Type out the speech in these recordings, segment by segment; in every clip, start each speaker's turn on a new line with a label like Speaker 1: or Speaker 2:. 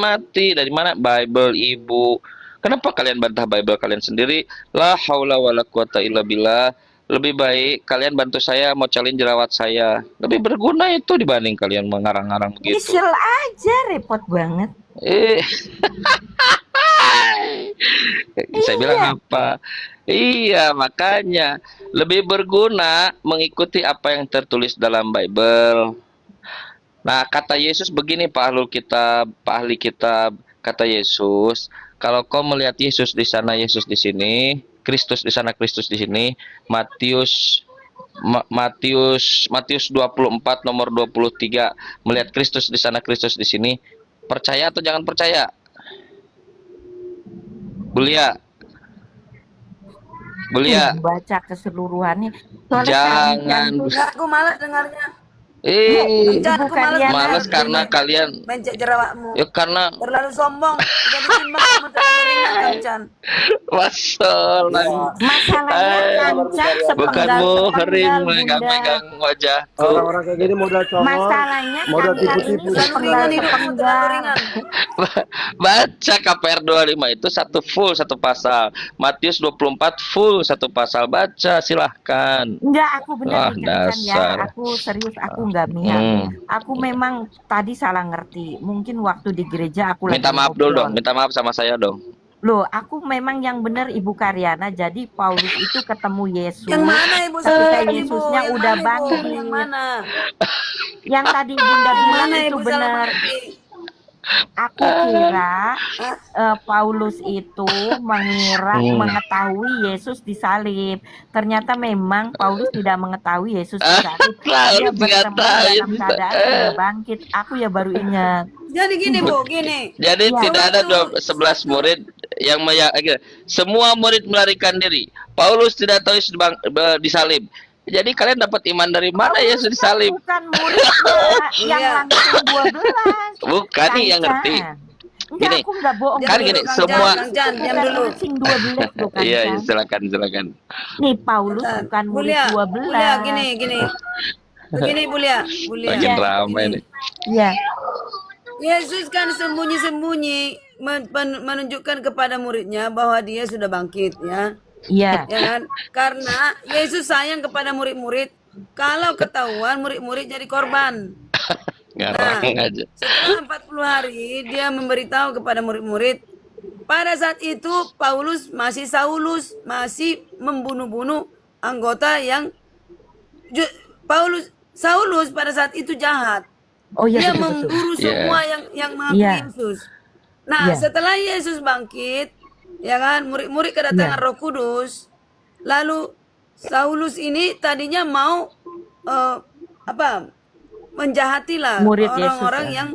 Speaker 1: mati. Dari mana? Bible ibu. Kenapa kalian bantah Bible kalian sendiri? La haula wala quwata illa billah. Lebih baik kalian bantu saya mocelin jerawat saya. Lebih berguna itu dibanding kalian mengarang-arang begitu.
Speaker 2: Nyesel aja, repot banget.
Speaker 1: Eh, saya bilang
Speaker 2: Iya,
Speaker 1: apa? Iya, makanya lebih berguna mengikuti apa yang tertulis dalam Bible. Nah, kata Yesus begini, Pak ahli kitab, kata Yesus, kalau kau melihat Yesus di sana, Yesus di sini, Kristus di sana, Kristus di sini, Matius Matius 24 nomor 23, melihat Kristus di sana, Kristus di sini, percaya atau jangan percaya? Bulia,
Speaker 2: nih
Speaker 1: Bulia,
Speaker 2: baca keseluruhannya. Soalnya Kang Chan
Speaker 1: jangan.
Speaker 2: tuh,
Speaker 3: Enggak, aku malas dengarnya.
Speaker 2: Bu,
Speaker 1: Eh,
Speaker 3: Can,
Speaker 2: Ibu
Speaker 3: aku malas
Speaker 2: Karyana
Speaker 3: dengar
Speaker 1: males karena
Speaker 2: dengar.
Speaker 1: kalian,
Speaker 3: mencet jerawatmu.
Speaker 1: ya karena
Speaker 3: Terlalu sombong. Jadi timbang kamu terlalu ringan, Kang Can.
Speaker 1: masalah.
Speaker 2: Masalahnya
Speaker 1: Eh,
Speaker 2: Kang Chan
Speaker 1: bukan muhrim
Speaker 2: sepenggal-sepenggal, Bunda.
Speaker 1: megang-megang wajahku.
Speaker 4: Orang-orang kayak gini modal congol,
Speaker 2: Masalahnya
Speaker 4: modal
Speaker 2: Kang Chan ini
Speaker 4: tipu-tipu.
Speaker 3: Terlalu ringan hidupmu, terlalu
Speaker 2: sepenggal-sepenggal.
Speaker 3: ringan.
Speaker 1: Baca KPR 25 itu satu pasal. Matius 24 full satu pasal. Baca silahkan.
Speaker 2: Enggak, aku benar
Speaker 1: Wah,
Speaker 2: nih Kang Chan ya.
Speaker 1: dasar.
Speaker 2: Aku serius, aku nggak mihak.
Speaker 1: Hmm.
Speaker 2: Aku memang tadi salah ngerti. Mungkin waktu di gereja aku lagi
Speaker 1: Minta maaf dulu dong.
Speaker 2: ngobrol.
Speaker 1: Minta maaf sama saya dong.
Speaker 2: Loh, aku memang yang benar Ibu Karyana. Jadi Paulus itu ketemu Yesus
Speaker 3: Yang mana Ibu
Speaker 2: ketika
Speaker 3: salahkan Ibu?
Speaker 2: Yesusnya
Speaker 3: Yang
Speaker 2: udah
Speaker 3: mana Ibu?
Speaker 2: bangkit.
Speaker 3: Yang mana?
Speaker 2: Yang tadi Bunda
Speaker 3: Yang
Speaker 2: bilang
Speaker 3: mana
Speaker 2: itu
Speaker 3: Ibu salah
Speaker 2: benar.
Speaker 3: mengerti?
Speaker 2: Aku kira
Speaker 3: Hah?
Speaker 2: Paulus itu mengira
Speaker 1: Hmm.
Speaker 2: mengetahui Yesus disalib. Ternyata memang Paulus tidak mengetahui Yesus disalib. Dia
Speaker 1: Lalu
Speaker 2: bertemu
Speaker 1: dikatain.
Speaker 2: dalam keadaan sudah bangkit. Aku ya baru ingat.
Speaker 3: Jadi gini Bu, gini.
Speaker 1: Jadi
Speaker 2: Ya.
Speaker 1: tidak ada
Speaker 3: Suatu-
Speaker 1: 11
Speaker 3: suatu-
Speaker 1: murid yang semua murid melarikan diri. Paulus tidak tahu Yesus disalib. Jadi kalian dapat iman dari mana
Speaker 2: Paulus
Speaker 1: Yesus
Speaker 2: kan
Speaker 1: disalib?
Speaker 2: bukan muridnya yang
Speaker 3: Iya.
Speaker 2: langsung 12.
Speaker 1: Bukan nih yang ngerti.
Speaker 2: Enggak,
Speaker 1: Gini,
Speaker 2: aku enggak bohong.
Speaker 1: kan
Speaker 3: Diam
Speaker 1: gini,
Speaker 3: dulu, Kang
Speaker 1: semua-
Speaker 3: Can, Kang Can, diam
Speaker 2: Bukan
Speaker 3: dulu.
Speaker 2: murid sing 12 loh, Kang
Speaker 1: Iya,
Speaker 2: Chan.
Speaker 1: silakan.
Speaker 2: Nih Paulus
Speaker 3: Bentar.
Speaker 2: bukan murid
Speaker 3: Bulia,
Speaker 2: 12.
Speaker 3: Bulia, gini. Begini Bulia, Bulia.
Speaker 1: Makin
Speaker 2: Iya.
Speaker 1: ramai
Speaker 3: Gini.
Speaker 1: nih.
Speaker 2: Iya.
Speaker 3: Yesus kan sembunyi-sembunyi menunjukkan kepada muridnya bahwa dia sudah bangkit ya.
Speaker 2: Iya.
Speaker 3: Ya kan? Karena Yesus sayang kepada murid-murid. Kalau ketahuan murid-murid jadi korban.
Speaker 1: Ngarang
Speaker 3: Nah,
Speaker 1: aja.
Speaker 3: setelah 40 hari dia memberitahu kepada murid-murid. Pada saat itu Paulus masih Saulus, masih membunuh-bunuh anggota yang Saulus pada saat itu jahat.
Speaker 2: Oh iya
Speaker 3: Dia
Speaker 2: betul.
Speaker 3: memburu
Speaker 1: Iya.
Speaker 3: semua yang mengakui
Speaker 2: Iya.
Speaker 3: Yesus. Nah,
Speaker 2: Iya.
Speaker 3: setelah Yesus bangkit, ya kan, murid-murid kedatangan
Speaker 2: Iya.
Speaker 3: Roh Kudus. Lalu Saulus ini tadinya mau menjahatilah
Speaker 2: Murid
Speaker 3: orang-orang
Speaker 2: Yesus,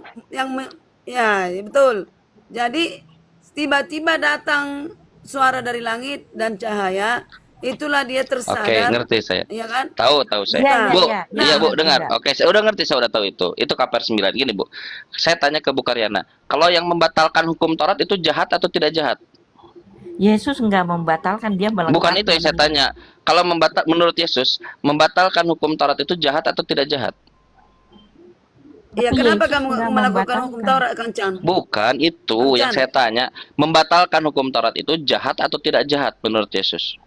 Speaker 3: ya betul. Jadi tiba-tiba datang suara dari langit dan cahaya, itulah dia
Speaker 1: Oke,
Speaker 3: tersadar,
Speaker 1: ngerti saya.
Speaker 3: ya kan?
Speaker 1: Tahu saya.
Speaker 2: Iya,
Speaker 1: Bu,
Speaker 2: iya.
Speaker 1: iya Bu,
Speaker 2: Ngerti,
Speaker 1: dengar.
Speaker 2: nggak?
Speaker 1: Oke, saya udah ngerti, saya udah tahu itu. Itu KPR 9. Gini, Bu. Saya tanya ke Bu Karyana, kalau yang membatalkan hukum Taurat itu jahat atau tidak jahat?
Speaker 2: Yesus enggak membatalkan, dia melengkapi.
Speaker 1: Bukan itu yang saya tanya. Kalau menurut Yesus, membatalkan hukum Taurat itu jahat atau tidak jahat?
Speaker 3: Iya,
Speaker 2: Tapi
Speaker 3: kenapa
Speaker 2: Yesus
Speaker 3: kamu
Speaker 2: nggak
Speaker 3: melakukan hukum
Speaker 2: membatalkan.
Speaker 3: Taurat, Kang Chan?
Speaker 1: Bukan itu yang
Speaker 3: Bukan.
Speaker 1: saya tanya. Membatalkan hukum Taurat itu jahat atau tidak jahat menurut Yesus?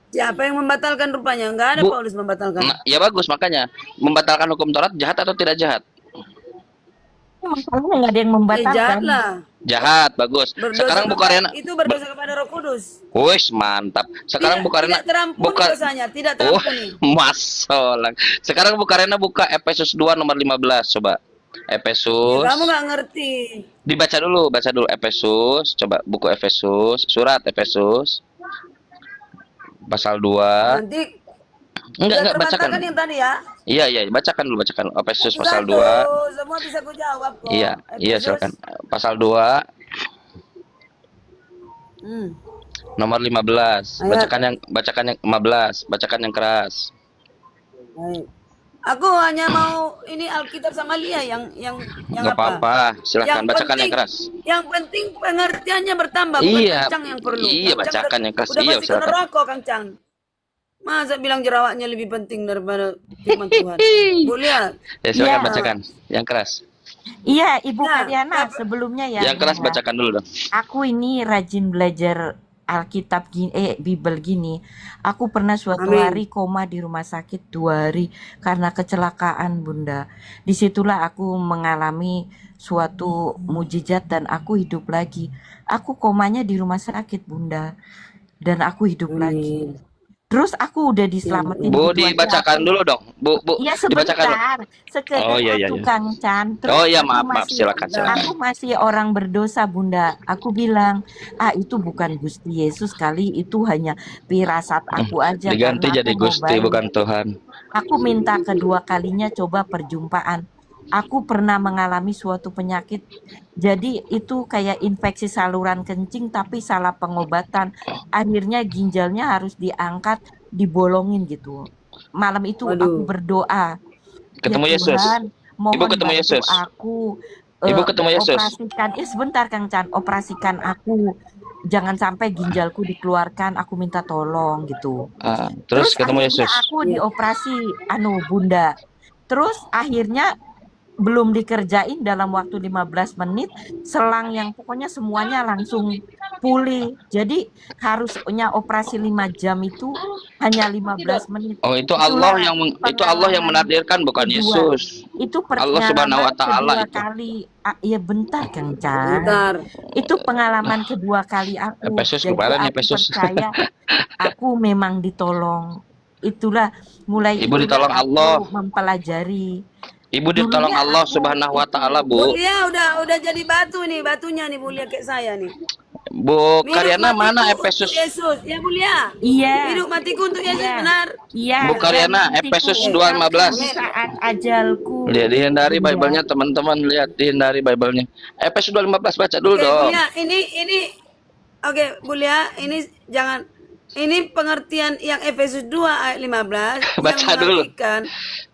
Speaker 3: Siapa yang membatalkan rupanya? Enggak ada
Speaker 1: Bu-
Speaker 3: Paulus membatalkan.
Speaker 1: Nah, ya bagus, makanya membatalkan hukum Taurat jahat atau tidak jahat?
Speaker 2: Masalahnya enggak ada yang
Speaker 3: Ya,
Speaker 2: membatalkan.
Speaker 3: jahat lah.
Speaker 1: Jahat, bagus.
Speaker 3: Berdosa
Speaker 1: Sekarang Bu Karyana,
Speaker 3: itu berdosa kepada Roh Kudus.
Speaker 1: wis mantap. Sekarang Bu Karyana
Speaker 3: tidak terampuni dosanya, tidak
Speaker 1: Oh,
Speaker 3: terampuni.
Speaker 1: masalah. Sekarang Bu Karyana buka Efesus 2 nomor 15 coba. Efesus.
Speaker 3: Ya, kamu nggak ngerti.
Speaker 1: Dibaca dulu, baca dulu Efesus. Coba buku Efesus, surat Efesus. Pasal 2.
Speaker 3: Nanti
Speaker 1: Enggak
Speaker 3: terbantahkan
Speaker 1: bacakan.
Speaker 3: yang tadi ya.
Speaker 1: Iya, bacakan dulu, bacakan. Efesus pasal
Speaker 3: Satu,
Speaker 1: 2.
Speaker 3: semua bisa ku jawab kok.
Speaker 1: Iya,
Speaker 3: Efesus.
Speaker 1: silakan. Pasal 2
Speaker 3: Hmm.
Speaker 1: nomor 15.
Speaker 3: Ayat.
Speaker 1: Bacakan yang 15, bacakan yang keras.
Speaker 3: Baik. Aku hanya mau ini Alkitab sama Lia yang
Speaker 1: Enggak
Speaker 3: apa?
Speaker 1: apa-apa, silakan bacakan
Speaker 3: penting-
Speaker 1: yang keras.
Speaker 3: Yang penting pengertiannya bertambah, bukan
Speaker 1: Iya,
Speaker 3: Kang Cang yang perlu.
Speaker 1: iya,
Speaker 3: Kang Cang
Speaker 1: bacakan yang keras.
Speaker 3: Udah
Speaker 1: Iya,
Speaker 3: pasti kena
Speaker 1: silakan.
Speaker 3: rokok, Kang Cang. Masa bilang jerawatnya lebih penting daripada firman Tuhan? Boleh.
Speaker 1: Ya silakan
Speaker 2: Iya.
Speaker 1: bacakan yang keras.
Speaker 2: Iya, Ibu
Speaker 3: Nah,
Speaker 2: Kariana, sebelumnya ya,
Speaker 1: Yang keras
Speaker 2: Bunda.
Speaker 1: bacakan dulu dong.
Speaker 2: Aku ini rajin belajar Alkitab gini, Bible gini. Aku pernah suatu
Speaker 3: amin.
Speaker 2: hari koma di rumah sakit 2 hari karena kecelakaan, Bunda. Disitulah aku mengalami suatu mujizat dan aku hidup lagi. Aku komanya di rumah sakit, Bunda, dan aku hidup lagi.
Speaker 3: Amin.
Speaker 2: Terus aku udah
Speaker 3: Ya,
Speaker 2: diselamatin
Speaker 1: Bu,
Speaker 2: gitu aja.
Speaker 1: dibacakan dulu dong. Bu,
Speaker 2: Iya
Speaker 1: dibacakan.
Speaker 2: sebentar,
Speaker 1: Oh
Speaker 2: sekedar
Speaker 1: iya
Speaker 2: aku
Speaker 1: iya.
Speaker 2: Kang Chan.
Speaker 1: Oh
Speaker 2: Terus
Speaker 1: iya,
Speaker 2: aku
Speaker 1: maaf, silakan silakan.
Speaker 2: aku masih orang berdosa, Bunda. Aku bilang, itu bukan Gusti Yesus kali, itu hanya firasat aku aja
Speaker 1: Diganti
Speaker 2: karena
Speaker 1: jadi
Speaker 2: aku mau
Speaker 1: Gusti
Speaker 2: baik.
Speaker 1: bukan Tuhan.
Speaker 2: Aku minta kedua kalinya coba perjumpaan. Aku pernah mengalami suatu penyakit. Jadi itu kayak infeksi saluran kencing tapi salah pengobatan. Akhirnya ginjalnya harus diangkat, dibolongin gitu. Malam itu aku
Speaker 3: waduh.
Speaker 2: berdoa, ya
Speaker 1: Ketemu Yesus.
Speaker 2: Tuhan,
Speaker 1: Ibu
Speaker 2: mohon
Speaker 1: ketemu
Speaker 2: bantu
Speaker 1: Yesus.
Speaker 2: aku,
Speaker 1: Ibu ketemu Yesus.
Speaker 2: operasikan. Sebentar Kang Chan, operasikan aku. Jangan sampai ginjalku dikeluarkan, aku minta tolong gitu.
Speaker 1: Terus
Speaker 2: Terus
Speaker 1: ketemu
Speaker 2: akhirnya
Speaker 1: Yesus.
Speaker 2: aku
Speaker 3: Iya.
Speaker 2: dioperasi, Bunda. Terus akhirnya belum dikerjain dalam waktu 15 menit, selang yang pokoknya semuanya langsung pulih. Jadi harusnya operasi 5 jam itu hanya 15 menit.
Speaker 1: Oh, itu
Speaker 2: Itulah
Speaker 1: Allah yang
Speaker 2: pengalaman
Speaker 1: menakdirkan, bukan
Speaker 2: kedua.
Speaker 1: Yesus.
Speaker 2: Itu
Speaker 1: Allah Subhanahu wa
Speaker 2: pengalaman
Speaker 1: Ta'ala
Speaker 2: kedua
Speaker 1: itu.
Speaker 2: kali. Ya bentar Kang Chan.
Speaker 3: Bentar.
Speaker 2: Itu pengalaman kedua kali aku.
Speaker 1: Efesus
Speaker 2: Jadi
Speaker 1: kemarin
Speaker 2: aku
Speaker 1: Efesus.
Speaker 2: percaya aku memang ditolong. Itulah mulai
Speaker 1: Ibu
Speaker 2: itulah
Speaker 1: ditolong
Speaker 2: aku
Speaker 1: Allah.
Speaker 2: mempelajari.
Speaker 1: Ibu ditolong
Speaker 2: Dulunya
Speaker 1: Allah
Speaker 2: aku
Speaker 1: Subhanahu wa
Speaker 2: itu
Speaker 1: Ta'ala, Bu.
Speaker 3: Bulia udah jadi batu nih, batunya nih Bulia kayak saya nih.
Speaker 1: Bu
Speaker 3: Hidup
Speaker 1: Karyana
Speaker 3: matiku
Speaker 1: mana
Speaker 3: untuk
Speaker 1: Efesus?
Speaker 3: Yesus. Ya Bulia.
Speaker 2: iya
Speaker 3: Hidup matiku untuk Yesus,
Speaker 2: iya
Speaker 3: benar.
Speaker 2: iya
Speaker 1: Bu
Speaker 2: dan
Speaker 1: Karyana,
Speaker 2: matiku
Speaker 1: Efesus
Speaker 2: ungkapkan
Speaker 1: 2:15.
Speaker 2: di saat ajalku.
Speaker 1: Lihat, dihindari
Speaker 2: Bunda.
Speaker 1: Bible-nya teman-teman, lihat dihindari Bible-nya. Efesus 2:15 baca dulu
Speaker 3: Oke,
Speaker 1: dong.
Speaker 3: Bulia, ini oke, Bulia, ini jangan ini pengertian yang Efesus 2 ayat 15 yang
Speaker 1: Baca dulu.
Speaker 3: mengartikan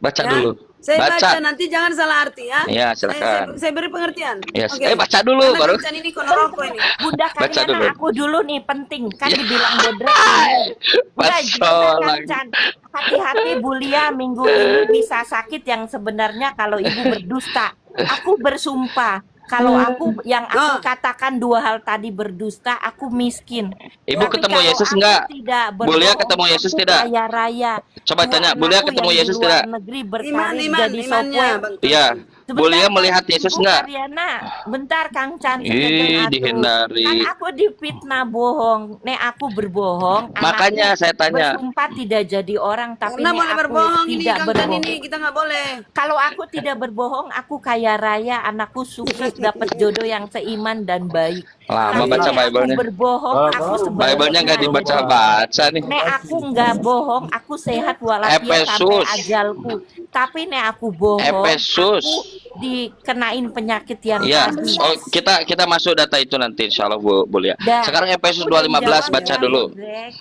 Speaker 1: Baca
Speaker 3: ya.
Speaker 1: dulu.
Speaker 3: Saya
Speaker 1: Baca.
Speaker 3: baca nanti jangan salah arti ya.
Speaker 1: Iya, silakan.
Speaker 3: Saya beri pengertian.
Speaker 1: Yes.
Speaker 3: Oke.
Speaker 1: Baca dulu
Speaker 3: Karena
Speaker 1: baru.
Speaker 3: Kancan ini konoroko ini.
Speaker 2: Bunda
Speaker 1: Baca
Speaker 2: Karyana
Speaker 1: dulu.
Speaker 2: aku dulu nih penting kan
Speaker 1: Ya.
Speaker 2: dibilang bodrek ini. Bunda
Speaker 1: Pasol
Speaker 2: Kang
Speaker 1: lagi.
Speaker 2: Chan, hati-hati Bulia minggu ini bisa sakit yang sebenarnya kalau ibu berdusta. Aku bersumpah kalau aku yang aku katakan 2 hal tadi berdusta, aku miskin.
Speaker 1: Ibu
Speaker 2: Tapi
Speaker 1: ketemu
Speaker 2: kalau
Speaker 1: Yesus
Speaker 2: aku
Speaker 1: enggak?
Speaker 2: tidak
Speaker 1: Bulia
Speaker 2: berbohong,
Speaker 1: ketemu Yesus
Speaker 2: aku
Speaker 1: tidak?
Speaker 2: kaya raya.
Speaker 1: Coba
Speaker 2: 2
Speaker 1: tanya, Bulia
Speaker 2: anakku
Speaker 1: ketemu
Speaker 2: yang
Speaker 1: Yesus
Speaker 2: di luar
Speaker 1: tidak?
Speaker 2: negeri
Speaker 3: Iman,
Speaker 2: berkarir
Speaker 3: iman,
Speaker 2: jadi
Speaker 3: imannya,
Speaker 2: software.
Speaker 3: Bang.
Speaker 1: Iya. Bulia
Speaker 2: Sebentar,
Speaker 1: melihat
Speaker 2: Ibu
Speaker 1: Yesus enggak?
Speaker 2: Karyana, bentar Kang Chan
Speaker 1: Ih,
Speaker 2: sekedar atuh.
Speaker 1: dihindari.
Speaker 2: Kan aku difitnah bohong. Nek aku berbohong,
Speaker 1: Makanya
Speaker 2: anakku
Speaker 1: saya tanya.
Speaker 2: bersumpah tidak jadi orang, tapi
Speaker 3: Karena
Speaker 2: nek
Speaker 3: boleh
Speaker 2: aku
Speaker 3: berbohong ini,
Speaker 2: tidak
Speaker 3: Kancan
Speaker 2: berbohong.
Speaker 3: ini kita nggak boleh.
Speaker 2: Kalau aku tidak berbohong, aku kaya raya, anakku sukses dapat jodoh yang seiman dan baik.
Speaker 1: Lama
Speaker 2: Tapi
Speaker 1: baca
Speaker 2: nek aku
Speaker 1: Bible-nya.
Speaker 2: berbohong, aku
Speaker 1: Bible-nya nggak
Speaker 2: sebaliknya.
Speaker 1: dibaca-baca nih.
Speaker 2: Nek aku nggak bohong, aku sehat walafiat sampai
Speaker 1: Efesus.
Speaker 2: ajalku. Tapi nek aku bohong,
Speaker 1: Efesus.
Speaker 2: aku dikenain penyakit yang
Speaker 1: Iya.
Speaker 2: tadi.
Speaker 1: Oh, kita masuk data itu nanti insyaallah Bu Bulia.
Speaker 2: Dah.
Speaker 1: Sekarang Efesus
Speaker 2: Aku udah
Speaker 1: 2:15
Speaker 2: jawab
Speaker 1: baca
Speaker 2: ya,
Speaker 1: dulu.
Speaker 2: Bodrek.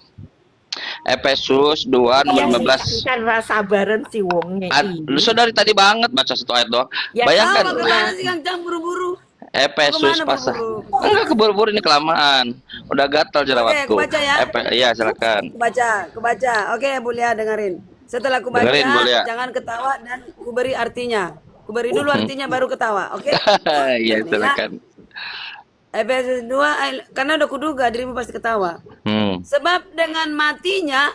Speaker 1: Efesus 2 nomor
Speaker 2: Iya,
Speaker 1: 15.
Speaker 2: kan sabaran si wongnya ini.
Speaker 1: Lu dari tadi banget baca 1 ayat doang.
Speaker 2: Ya,
Speaker 1: Bayangkan.
Speaker 3: Tahu bagaimana sih Kang Cang buru-buru?
Speaker 1: Efesus
Speaker 3: Kemana
Speaker 1: pasal.
Speaker 3: buru-buru?
Speaker 1: Enggak keburu-buru ini kelamaan. Udah gatal jerawatku.
Speaker 3: Oke, aku baca ya.
Speaker 1: Iya, silakan.
Speaker 3: Kubaca. Oke, Bulia dengerin. Setelah kubaca,
Speaker 1: Dengerin, Bulia.
Speaker 3: jangan ketawa dan kuberi artinya. Kuberi dulu artinya baru ketawa, oke?
Speaker 1: Iya,
Speaker 3: Nih, ya.
Speaker 1: silakan.
Speaker 3: Efesus 2 karena udah kuduga dirimu pasti ketawa. Sebab dengan matinya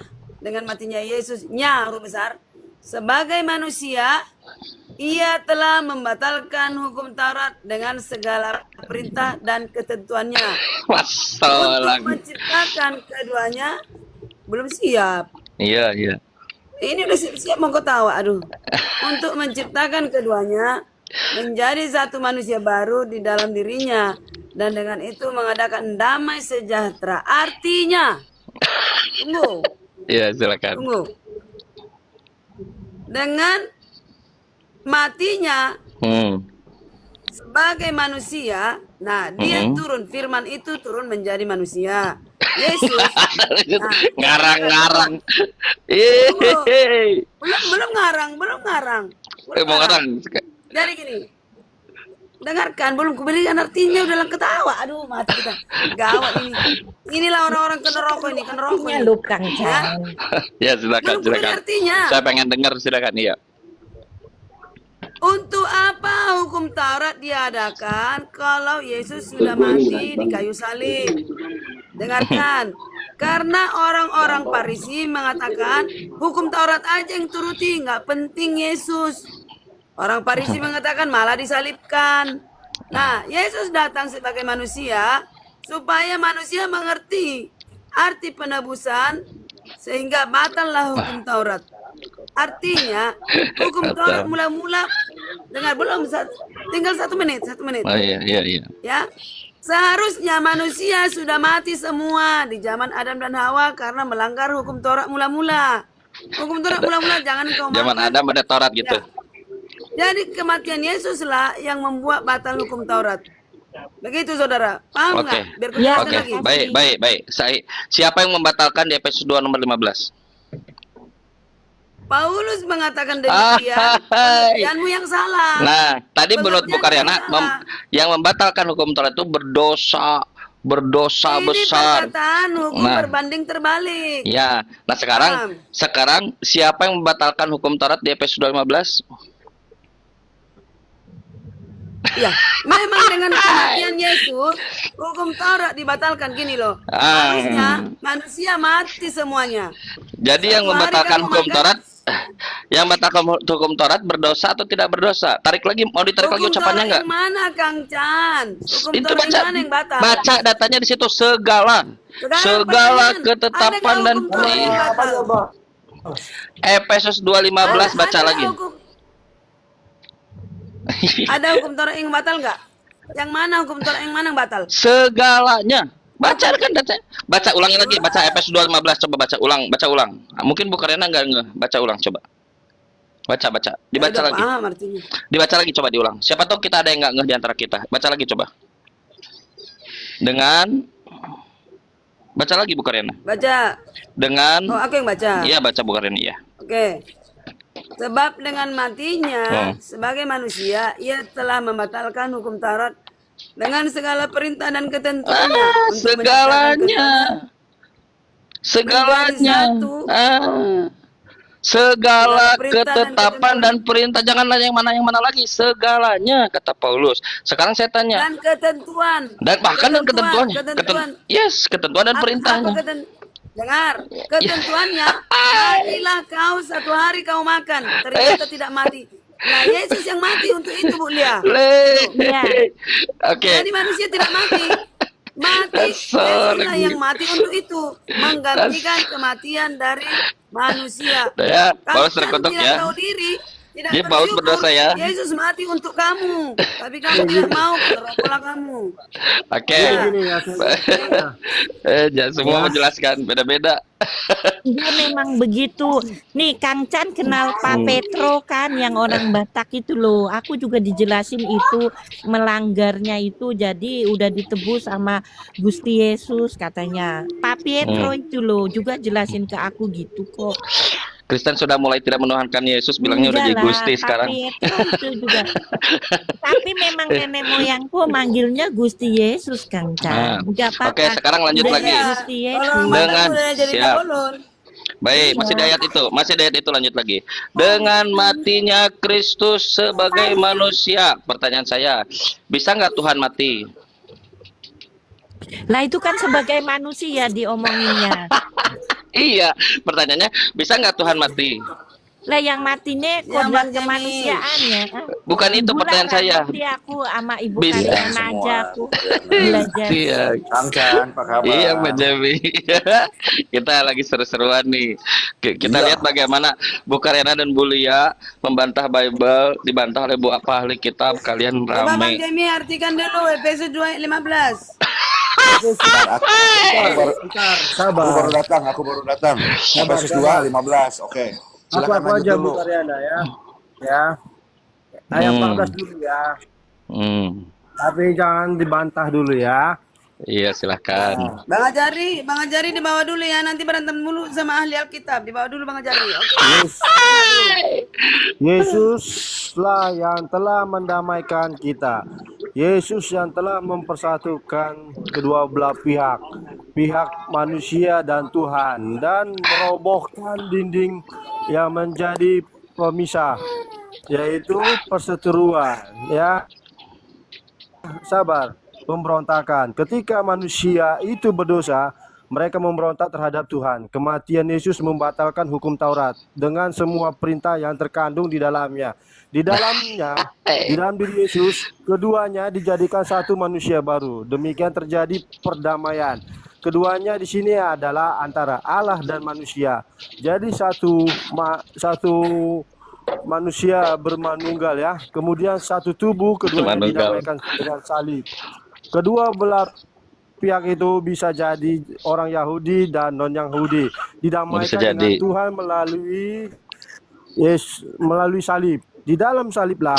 Speaker 3: Yesusnya huruf besar sebagai manusia ia telah membatalkan hukum Taurat dengan segala perintah dan ketentuannya.
Speaker 1: Masal
Speaker 3: Untuk
Speaker 1: lagi.
Speaker 3: menciptakan keduanya belum siap.
Speaker 1: Iya, iya.
Speaker 3: Ini udah siap-siap mau ketawa, aduh. Untuk menciptakan keduanya menjadi satu manusia baru di dalam dirinya dan dengan itu mengadakan damai sejahtera. Artinya, tunggu.
Speaker 1: Iya, silakan.
Speaker 3: Tunggu. Dengan matinya sebagai manusia, nah dia turun, firman itu turun menjadi manusia. Yesus. Nah,
Speaker 1: Ngarang-ngarang.
Speaker 3: belum ngarang.
Speaker 1: Mau ngarang.
Speaker 3: Jadi gini. Dengarkan, belum kuberikan artinya udah lang ketawa. Aduh, mati kita. Gawat ini. Inilah orang-orang keneroko ini.
Speaker 2: Ya lu Kang Chan.
Speaker 1: Ya, silakan,
Speaker 3: Belum kuberi
Speaker 1: silakan.
Speaker 3: artinya.
Speaker 1: Saya pengen dengar, silakan. Iya.
Speaker 3: Untuk apa hukum Taurat diadakan kalau Yesus sudah mati di kayu salib? Dengarkan, karena orang-orang Farisi mengatakan hukum Taurat aja yang turuti, nggak penting Yesus. Orang Farisi mengatakan malah disalibkan. Nah, Yesus datang sebagai manusia supaya manusia mengerti arti penebusan sehingga batallah hukum Taurat. Artinya hukum Taurat mula-mula, dengar belum? Tinggal 1 menit.
Speaker 1: Oh iya.
Speaker 3: Ya, seharusnya manusia sudah mati semua di zaman Adam dan Hawa karena melanggar hukum Taurat mula-mula. Hukum Taurat mula-mula jangan kau
Speaker 1: Zaman
Speaker 3: makan.
Speaker 1: Adam ada Taurat gitu.
Speaker 3: Ya. Jadi kematian Yesuslah yang membuat batal hukum Taurat. Begitu saudara, paham
Speaker 1: Oke.
Speaker 3: nggak? Biar ku
Speaker 2: Ya,
Speaker 3: jelaskan
Speaker 1: Oke,
Speaker 3: lagi.
Speaker 1: baik. Siapa yang membatalkan di Efesus 2 nomor 15?
Speaker 3: Paulus mengatakan demikian,
Speaker 1: Hai.
Speaker 3: pengertianmu yang salah.
Speaker 1: Nah, tadi menurut Bu
Speaker 3: Pengertianmu
Speaker 1: Karyana
Speaker 3: yang salah.
Speaker 1: yang membatalkan hukum Taurat itu berdosa
Speaker 3: Ini
Speaker 1: besar.
Speaker 3: perkataan hukum
Speaker 1: Nah.
Speaker 3: berbanding terbalik.
Speaker 1: Ya. Nah, sekarang siapa yang membatalkan hukum Taurat di Efesus 2:15?
Speaker 3: Ya, memang dengan kematian Yesus, hukum Taurat dibatalkan gini loh. Harusnya manusia mati semuanya.
Speaker 1: Jadi yang
Speaker 3: Satu hari
Speaker 1: membatalkan
Speaker 3: kamu
Speaker 1: hukum
Speaker 3: makan-
Speaker 1: Taurat berdosa atau tidak berdosa? Tarik lagi, mau ditarik lagi
Speaker 3: Hukum
Speaker 1: ucapannya
Speaker 3: Taurat
Speaker 1: enggak?
Speaker 3: yang mana, Kang Chan? Hukum
Speaker 1: Itu
Speaker 3: Taurat
Speaker 1: baca
Speaker 3: yang mana yang batal?
Speaker 1: baca datanya di situ segala
Speaker 3: Sekarang pertanyaan,
Speaker 1: ketetapan
Speaker 3: ada
Speaker 1: dan
Speaker 3: nggak hukum Taurat yang batal?
Speaker 1: Efesus 2:15 baca
Speaker 3: Ada
Speaker 1: lagi.
Speaker 3: Ada hukum Taurat yang batal nggak? Yang mana hukum Taurat yang mana yang batal?
Speaker 1: Segalanya. Baca kan datanya. Baca ulangi lagi, baca Efesus 2:15 coba baca ulang. Mungkin Bu Karyana enggak baca ulang coba. Baca. Dibaca
Speaker 3: Ya udah
Speaker 1: lagi.
Speaker 3: paham artinya.
Speaker 1: Dibaca lagi coba diulang. Siapa tahu kita ada yang enggak ngeh di antara kita. Baca lagi coba. Baca lagi Bu Karyana.
Speaker 3: Baca.
Speaker 1: Dengan
Speaker 3: Oh, aku yang baca.
Speaker 1: Iya, baca Bu Karyana iya.
Speaker 3: Oke. Sebab dengan matinya sebagai manusia, ia telah membatalkan hukum Taurat dengan segala perintah dan ketentuannya. Untuk
Speaker 1: Segalanya.
Speaker 3: satu.
Speaker 1: Segala
Speaker 3: Segala perintah
Speaker 1: ketetapan dan perintah, jangan nanya yang mana lagi, segalanya kata Paulus. Sekarang saya tanya,
Speaker 3: Dan ketentuan.
Speaker 1: dan bahkan dan ketentuannya,
Speaker 3: Ketentuan.
Speaker 1: ketentuan dan perintahnya.
Speaker 3: Dengar, ketentuannya, marilah kau 1 hari kau makan, ternyata tidak mati. Nah, Yesus yang mati untuk itu, Bu Lia.
Speaker 2: Ya.
Speaker 1: Oke.
Speaker 3: Jadi manusia tidak mati. Mati,
Speaker 1: Sorry.
Speaker 3: Yesuslah yang mati untuk itu, menggantikan kematian dari manusia.
Speaker 1: Ya,
Speaker 3: Kalau
Speaker 1: Paulus terkutuk
Speaker 3: tidak
Speaker 1: ya.
Speaker 3: tahu diri, tidak
Speaker 1: Dia Paulus
Speaker 3: bersyukur,
Speaker 1: berdosa ya.
Speaker 3: Yesus mati untuk kamu, tapi kamu tidak mau, rokoklah kamu.
Speaker 1: Oke.
Speaker 3: Ya.
Speaker 4: Gini ya,
Speaker 1: Jangan semua menjelaskan beda-beda.
Speaker 2: Dia memang begitu. Nih Kang Chan kenal Pak Petro kan, yang orang Batak itu loh. Aku juga dijelasin itu melanggarnya itu, jadi udah ditebus sama Gusti Yesus katanya. Pak Petro itu loh juga jelasin ke aku gitu kok.
Speaker 1: Kristen sudah mulai tidak menuhankan Yesus, bilangnya udah jadi
Speaker 2: Enggak lah,
Speaker 1: Gusti
Speaker 2: Pak
Speaker 1: sekarang.
Speaker 2: Petro itu juga. Tapi memang nenek moyangku manggilnya Gusti Yesus Kang Chan. Enggak apa-apa.
Speaker 1: Oke, sekarang lanjut
Speaker 2: Udah
Speaker 1: lagi.
Speaker 2: Gusti Yesus.
Speaker 3: Kalau
Speaker 1: Dengan-
Speaker 3: udah jadi
Speaker 1: siap.
Speaker 3: ulun.
Speaker 1: Baik, masih di ayat itu lanjut lagi. Dengan matinya Kristus sebagai manusia. Pertanyaan saya, bisa nggak Tuhan mati?
Speaker 2: Lah itu kan sebagai manusia diomonginnya.
Speaker 1: Iya, pertanyaannya, bisa nggak Tuhan mati?
Speaker 2: Lah yang matinya kodrat
Speaker 3: mati
Speaker 2: kemanusiaannya.
Speaker 1: Bukan itu pertanyaan saya.
Speaker 2: Nanti aku sama Ibu
Speaker 1: Bisa
Speaker 2: Karyana aja aku belajar.
Speaker 1: Iya,
Speaker 4: Kang Chan, apa kabar?
Speaker 1: iya Mbak Jami. Kita lagi seru-seruan nih. Kita
Speaker 4: Iya.
Speaker 1: lihat bagaimana Bu Karyana dan Bu Lia membantah Bible, dibantah oleh Bu apa ahli kitab. Kalian
Speaker 3: Coba Bang
Speaker 1: rame.
Speaker 3: Jamie artikan dulu Efesus 2:15.
Speaker 4: Sabar.
Speaker 5: Aku baru datang. Efesus 2:15. Oke. Silakan
Speaker 4: Aku
Speaker 5: lanjut
Speaker 4: aja
Speaker 5: dulu.
Speaker 4: Bu Karyana ya. Ya. Ayat 14 dulu ya. Tapi jangan dibantah dulu ya.
Speaker 1: Iya, silahkan.
Speaker 3: Bang Ajari dibawa dulu ya, nanti berantem dulu sama ahli Alkitab. Dibawa dulu Bang Ajari. Oke.
Speaker 4: Yesuslah yang telah mendamaikan kita. Yesus yang telah mempersatukan kedua belah pihak, pihak manusia dan Tuhan, dan merobohkan dinding yang menjadi pemisah. yaitu perseteruan, ya. Sabar, pemberontakan. Ketika manusia itu berdosa, mereka memberontak terhadap Tuhan. Kematian Yesus membatalkan hukum Taurat dengan semua perintah yang terkandung di dalamnya. Di dalam diri Yesus, keduanya dijadikan satu manusia baru. Demikian terjadi perdamaian. Keduanya di sini adalah antara Allah dan manusia. Jadi satu manusia bermanunggal, ya. Kemudian satu tubuh, keduanya didamaikan dengan salib. Kedua belah pihak itu bisa jadi orang Yahudi dan non Yahudi, didamaikan dengan Tuhan melalui salib. Di dalam saliblah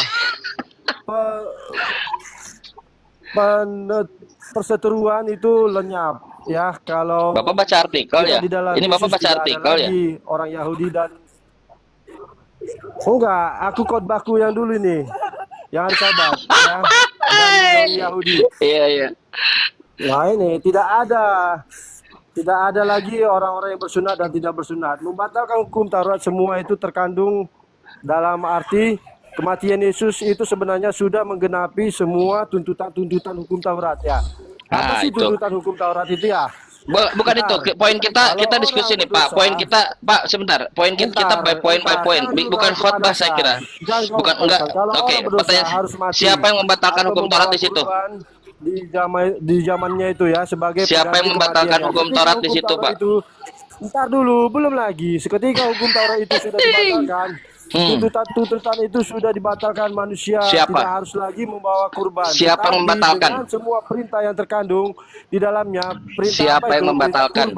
Speaker 4: perseteruan itu lenyap, ya. Kalau
Speaker 1: Bapak baca artikel ya? Ini Bapak baca artikel ya?
Speaker 4: Orang Yahudi dan enggak, aku khotbahku yang dulu nih, yang hari Sabat, ya. Dan Yahudi.
Speaker 1: Iya.
Speaker 4: Nah, ini tidak ada lagi orang-orang yang bersunat dan tidak bersunat. Membatalkan hukum Taurat, semua itu terkandung dalam arti kematian Yesus itu sebenarnya sudah menggenapi semua tuntutan-tuntutan hukum Taurat, ya. Apa sih tuntutan hukum Taurat itu, ya?
Speaker 1: Bukan itu poin kita diskusi nih Pak. Poin kita Pak sebentar. Poin kita poin by poin. Bukan khotbah saya kira. Bukan enggak. Oke, pertanyaan siapa yang membatalkan hukum Taurat di situ?
Speaker 4: Di zamannya itu, ya, sebagai
Speaker 1: siapa yang membatalkan hukum Taurat di situ, Pak?
Speaker 4: Ntar dulu, belum lagi. Seketika hukum Taurat itu sudah dibatalkan, tuntutan itu sudah dibatalkan, manusia
Speaker 1: Siapa?
Speaker 4: tidak harus lagi membawa kurban.
Speaker 1: Siapa yang membatalkan?
Speaker 4: Dengan semua perintah yang terkandung di dalamnya, perintah
Speaker 1: Siapa
Speaker 4: apa
Speaker 1: yang
Speaker 4: itu?
Speaker 1: membatalkan?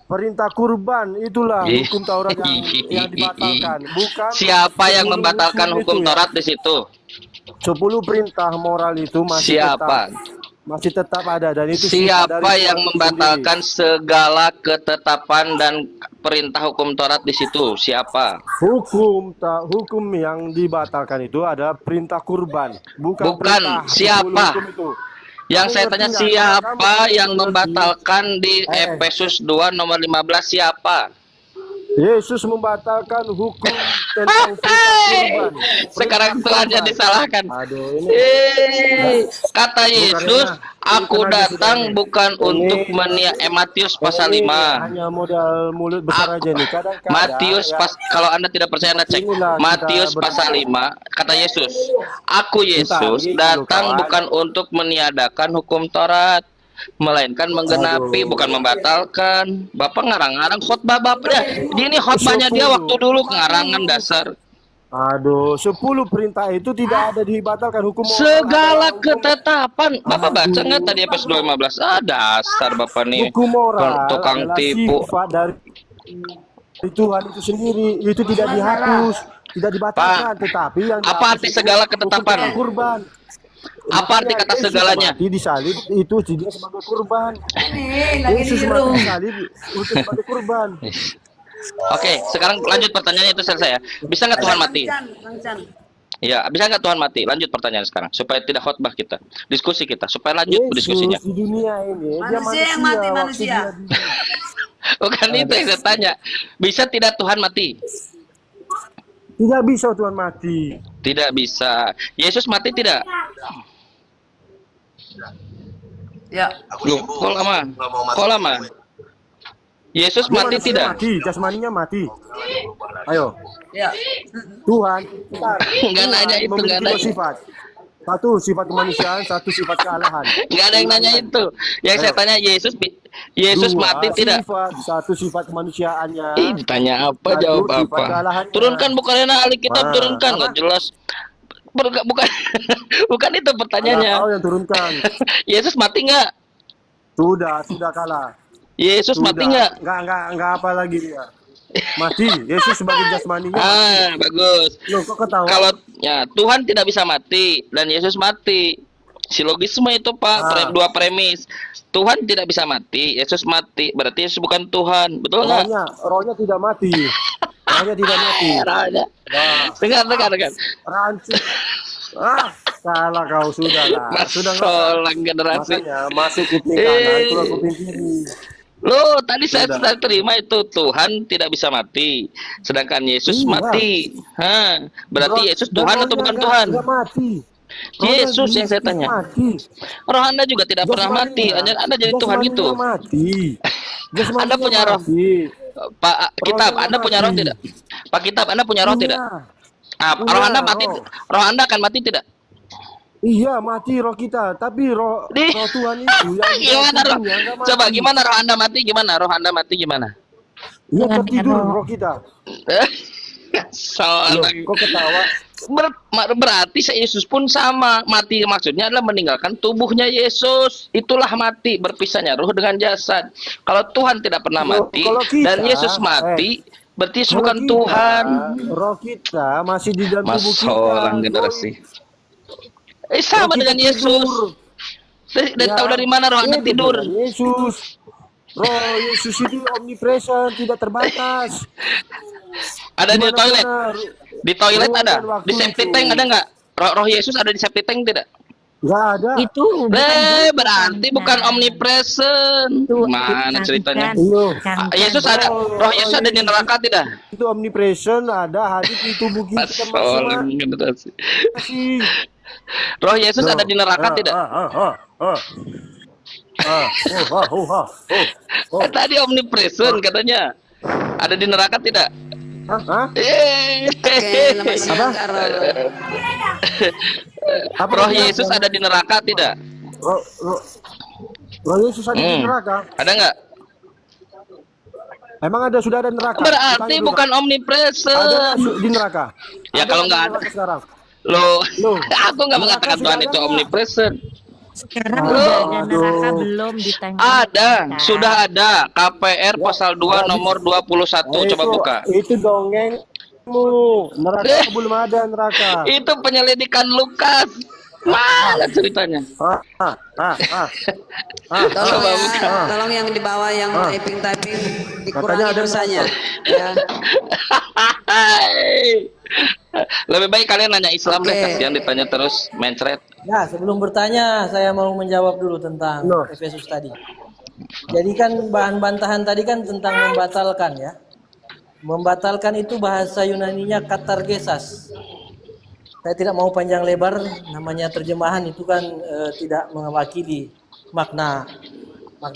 Speaker 4: Perintah kurban itulah hukum Taurat yang dibatalkan. Bukan
Speaker 1: siapa yang membatalkan hukum Taurat di situ?
Speaker 4: 10 perintah moral itu masih tetap ada, dan itu
Speaker 1: siapa yang membatalkan segala ketetapan dan perintah hukum Taurat di situ? Siapa?
Speaker 4: Hukum yang dibatalkan itu adalah perintah kurban, bukan
Speaker 1: siapa?
Speaker 4: Itu.
Speaker 1: Yang saya tanya siapa yang membatalkan di Efesus 2 nomor 15 siapa?
Speaker 4: Yesus membatalkan hukum tentang kurban.
Speaker 1: Sekarang Tuhannya disalahkan. Kata Yesus, aku datang bukan untuk Matius pasal 5.
Speaker 4: Hanya modal mulut besar aja nih.
Speaker 1: Matius kalau Anda tidak percaya Anda cek Matius pasal 5, kata Yesus, aku Yesus datang bukan untuk meniadakan hukum Taurat, melainkan menggenapi, bukan membatalkan. Bapak ngarang-ngarang khotbah Bapak. Ini khotbahnya dia waktu dulu ngarangan dasar.
Speaker 4: 10 perintah itu tidak ada dibatalkan hukum moral.
Speaker 1: Segala ketetapan. Bapak baca nggak tadi Efesus 2:15? Dasar Bapak nih.
Speaker 4: Hukum moral
Speaker 1: tukang tipu.
Speaker 4: Sifat dari Tuhan itu sendiri, itu tidak dihapus, tidak dibatalkan, tetapi yang
Speaker 1: apa arti segala ketetapan?
Speaker 4: Kurban.
Speaker 1: Apa arti kata segalanya?
Speaker 4: Mati disalib itu dia sebagai kurban. Yesus mati disalib untuk sebagai kurban.
Speaker 1: Oke, sekarang lanjut pertanyaannya itu selesai ya. Bisa nggak Tuhan mati? Iya, bisa nggak Tuhan mati? Lanjut pertanyaan sekarang supaya tidak khotbah kita, diskusi kita supaya lanjut diskusinya.
Speaker 4: Di dunia ini
Speaker 3: manusia yang mati manusia.
Speaker 1: Bukan itu yang saya tanya. Bisa tidak Tuhan mati?
Speaker 4: Tidak bisa Tuhan mati.
Speaker 1: Tidak bisa. Yesus mati tidak?
Speaker 3: Ya.
Speaker 1: Loh, kok lama? Kok lama? Yesus mati tidak?
Speaker 4: Mati, jasmaninya mati. Ayo.
Speaker 3: Ya.
Speaker 4: Tuhan,
Speaker 1: Nggak nanya itu, nggak nanya.
Speaker 4: Sifat. Satu sifat kemanusiaan, satu sifat kealahan.
Speaker 1: Nggak ada yang nanya itu. Yang saya tanya Yesus mati tidak?
Speaker 4: Satu sifat kemanusiaannya.
Speaker 1: Ditanya apa, jawab apa? Turunkan bukannya Alkitab, turunkan nggak jelas. Bukan bukan itu pertanyaannya.
Speaker 4: Kau yang turunkan.
Speaker 1: Yesus mati nggak?
Speaker 4: Sudah kalah.
Speaker 1: Yesus mati nggak?
Speaker 4: Nggak apa lagi dia. Mati. Yesus sebagai jasmaninya.
Speaker 1: Bagus.
Speaker 4: Loh, kok ketawa?
Speaker 1: Kalau ya Tuhan tidak bisa mati dan Yesus mati. Silogisme itu Pak, dua premis. Tuhan tidak bisa mati, Yesus mati. Berarti Yesus bukan Tuhan. Betul nggak?
Speaker 4: Rohnya tidak mati. Rohnya tidak mati.
Speaker 1: Dengar.
Speaker 4: Rancu. Salah kau sudah lah.
Speaker 1: Masalah generasi.
Speaker 4: Makanya masuk kuping kanan, keluar kuping kiri.
Speaker 1: Loh, tadi saya
Speaker 4: Sudah.
Speaker 1: sudah terima itu Tuhan tidak bisa mati, sedangkan Yesus
Speaker 4: Iya.
Speaker 1: mati. Berarti
Speaker 4: Roh-
Speaker 1: Yesus
Speaker 4: dan
Speaker 1: Tuhan atau
Speaker 4: rohnya
Speaker 1: bukan
Speaker 4: nggak-
Speaker 1: Tuhan?
Speaker 4: nggak mati. Rohnya
Speaker 1: Yesus yang saya tanya.
Speaker 4: mati.
Speaker 1: Roh Anda juga tidak pernah mati, Anda jadi Tuhan
Speaker 4: jasmaninya
Speaker 1: gitu.
Speaker 4: mati. Jasmaninya
Speaker 1: Anda punya roh.
Speaker 4: mati.
Speaker 1: Pak Kitab,
Speaker 4: Rohnya
Speaker 1: Anda punya roh
Speaker 4: mati.
Speaker 1: tidak? Pak Kitab, Anda punya roh tidak? Roh
Speaker 4: Punya
Speaker 1: Anda mati,
Speaker 4: roh.
Speaker 1: roh Anda akan mati tidak?
Speaker 4: Iya, mati roh kita, tapi roh Tuhan itu yang
Speaker 1: Gimana roh?
Speaker 4: tubuhnya nggak mati.
Speaker 1: Coba gimana roh Anda mati? Gimana roh Anda mati gimana?
Speaker 4: Iya,
Speaker 2: Dengan
Speaker 4: tertidur
Speaker 2: roh.
Speaker 4: roh kita.
Speaker 1: Soal
Speaker 4: Loh, kok ketawa?
Speaker 1: berarti Yesus pun sama, mati maksudnya adalah meninggalkan tubuhnya Yesus. Itulah mati, berpisahnya roh dengan jasad. Kalau Tuhan tidak pernah
Speaker 4: Loh,
Speaker 1: mati
Speaker 4: kalau kita-
Speaker 1: dan Yesus mati, berarti Yesus
Speaker 4: Kalau
Speaker 1: bukan
Speaker 4: kita,
Speaker 1: Tuhan.
Speaker 4: Roh kita masih di dalam tubuh kita.
Speaker 1: Masalah generasi. Sama
Speaker 4: Roh kita
Speaker 1: dengan Yesus.
Speaker 4: tidur.
Speaker 1: Dan tahu dari mana roh Anda
Speaker 4: Iya,
Speaker 1: tidur?
Speaker 4: dengan Yesus. Roh Yesus itu omnipresent, tidak terbatas.
Speaker 1: Ada di
Speaker 4: Dimana-mana,
Speaker 1: toilet. Di toilet
Speaker 4: ruang
Speaker 1: ada.
Speaker 4: dan waktu
Speaker 1: Di septic
Speaker 4: itu.
Speaker 1: tank ada nggak? Roh Yesus ada di septic tank tidak?
Speaker 4: Nggak ada.
Speaker 2: Itu
Speaker 1: Berarti bukan omnipresent. Mana ceritanya? Yesus ada, roh Yesus ada di neraka tidak?
Speaker 4: Itu omnipresent, ada hadir di tubuh kita
Speaker 1: Masalah
Speaker 4: masing-masing.
Speaker 1: generasi. Roh Yesus ada di neraka tidak? Tadi omnipresent katanya. Ada di neraka tidak?
Speaker 3: Oke, selamat siang, Karol.
Speaker 1: Roh Yesus ada di neraka tidak?
Speaker 4: Roh Yesus ada di neraka.
Speaker 1: Ada nggak?
Speaker 4: Emang ada sudah ada neraka?
Speaker 1: Berarti
Speaker 4: Tanya dulu,
Speaker 1: bukan
Speaker 4: Kak. Ada
Speaker 1: omnipresent.
Speaker 4: di neraka.
Speaker 1: Ya
Speaker 4: Ada
Speaker 1: kalau
Speaker 4: di
Speaker 1: nggak ada,
Speaker 4: neraka sekarang.
Speaker 1: loh,
Speaker 4: Loh.
Speaker 1: aku nggak mengatakan
Speaker 4: Neraka
Speaker 1: Tuhan
Speaker 4: sudah
Speaker 1: itu
Speaker 4: ada.
Speaker 1: omnipresent.
Speaker 2: Sekarang
Speaker 1: Loh.
Speaker 2: udah ada neraka
Speaker 4: Aduh.
Speaker 2: belum ditanya?
Speaker 1: Ada, sudah ada. KPR pasal 2 nomor 21. Coba buka.
Speaker 4: Itu dongengmu. Neraka belum ada neraka.
Speaker 1: Itu penyelidikan Lukas. Mana ceritanya?
Speaker 3: Tolong
Speaker 1: Coba
Speaker 3: ya,
Speaker 1: buka.
Speaker 3: tolong yang di bawah yang typing
Speaker 4: Katanya
Speaker 3: dikurangi
Speaker 4: ada
Speaker 3: dosanya. Ya.
Speaker 1: Lebih baik kalian nanya Islam deh,
Speaker 3: Oke.
Speaker 1: kasihan ditanya terus mencret.
Speaker 6: Ya, sebelum bertanya, saya mau menjawab dulu tentang
Speaker 4: Loh.
Speaker 6: Efesus tadi. Jadi kan bahan bantahan tadi kan tentang membatalkan ya. Membatalkan itu bahasa Yunaninya katargesas. Saya tidak mau panjang lebar, namanya terjemahan itu kan tidak mewakili makna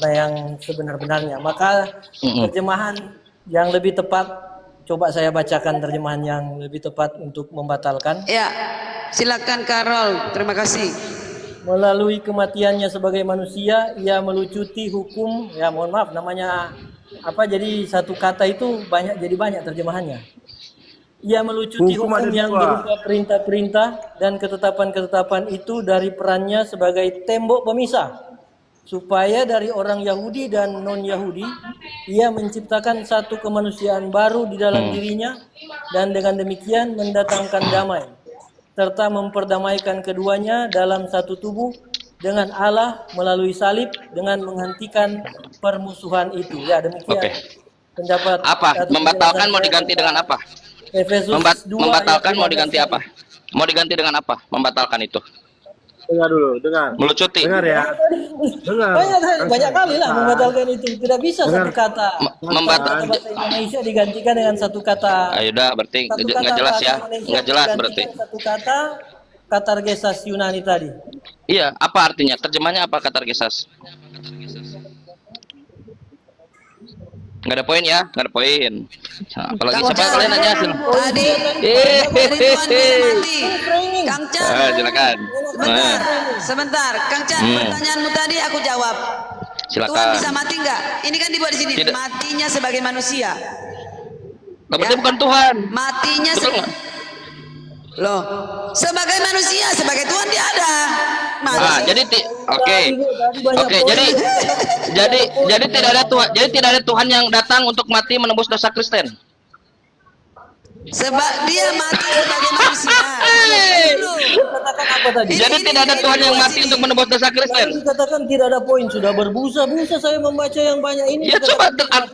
Speaker 6: yang sebenar-benarnya. Maka terjemahan yang lebih tepat, coba saya bacakan terjemahan yang lebih tepat untuk membatalkan.
Speaker 3: Ya, silakan Karol. Terima kasih.
Speaker 6: Melalui kematiannya sebagai manusia, ia melucuti hukum. Ya, mohon maaf, namanya apa? Jadi satu kata itu jadi banyak terjemahannya. Ia melucuti
Speaker 4: Hukum ada
Speaker 6: hukum yang
Speaker 4: dua.
Speaker 6: berupa perintah-perintah dan ketetapan-ketetapan itu dari perannya sebagai tembok pemisah, supaya dari orang Yahudi dan non-Yahudi ia menciptakan satu kemanusiaan baru di dalam dirinya, dan dengan demikian mendatangkan damai, serta memperdamaikan keduanya dalam satu tubuh dengan Allah melalui salib dengan menghentikan permusuhan itu. Ya, demikian.
Speaker 1: Oke.
Speaker 6: Pendapat
Speaker 1: Apa?
Speaker 6: satu
Speaker 1: Membatalkan
Speaker 6: penjelasan
Speaker 1: mau
Speaker 6: saya
Speaker 1: diganti
Speaker 6: tentang
Speaker 1: dengan apa?
Speaker 6: Efesus 2
Speaker 1: Membatalkan
Speaker 6: ayat
Speaker 1: mau diganti
Speaker 6: 15.
Speaker 1: apa? Mau diganti dengan apa? Membatalkan itu.
Speaker 4: Dengar dulu, dengar.
Speaker 1: Melucuti.
Speaker 4: Dengar ya. Dengar.
Speaker 6: Banyak kali lah membatalkan itu. Tidak bisa satu kata.
Speaker 1: Membatalkan.
Speaker 6: Bahasa Indonesia digantikan dengan satu kata.
Speaker 1: Ayo dah, berarti
Speaker 6: Satu
Speaker 1: nggak jelas
Speaker 6: bahasa
Speaker 1: ya.
Speaker 6: Indonesia
Speaker 1: Nggak jelas
Speaker 6: digantikan
Speaker 1: berarti.
Speaker 6: Satu kata katargesas Yunani tadi.
Speaker 1: Iya, apa artinya? Terjemahnya apa katargesas? Nggak ada poin ya? Nggak ada poin. Nah, apalagi
Speaker 3: Kang
Speaker 1: siapa
Speaker 3: Chan,
Speaker 1: kalian nanya sih?
Speaker 3: Tadi Ridwan mati. Kang Chan,
Speaker 1: Silakan.
Speaker 3: sebentar. Kang Chan, pertanyaanmu tadi aku jawab. Tuhan
Speaker 1: Silakan.
Speaker 3: bisa mati nggak? Ini kan dibuat di sini.
Speaker 1: Tidak.
Speaker 3: Matinya sebagai manusia.
Speaker 1: Nggak, berarti
Speaker 3: Ya.
Speaker 1: bukan Tuhan.
Speaker 3: Matinya
Speaker 1: Betul nggak?
Speaker 3: Loh, sebagai manusia, sebagai Tuhan dia ada. Mati.
Speaker 1: Ah, jadi oke. Oke, jadi tidak ada Tuhan. Jadi tidak ada Tuhan yang datang untuk mati menembus dosa Kristen.
Speaker 3: Sebab dia mati sebagai manusia. Dulu.
Speaker 6: Katakan apa tadi?
Speaker 1: Jadi tidak ada Tuhan yang mati untuk menembus dosa Kristen.
Speaker 6: Tadi dikatakan tidak ada poin, sudah berbusa-busa saya membaca yang banyak ini.
Speaker 1: Ya coba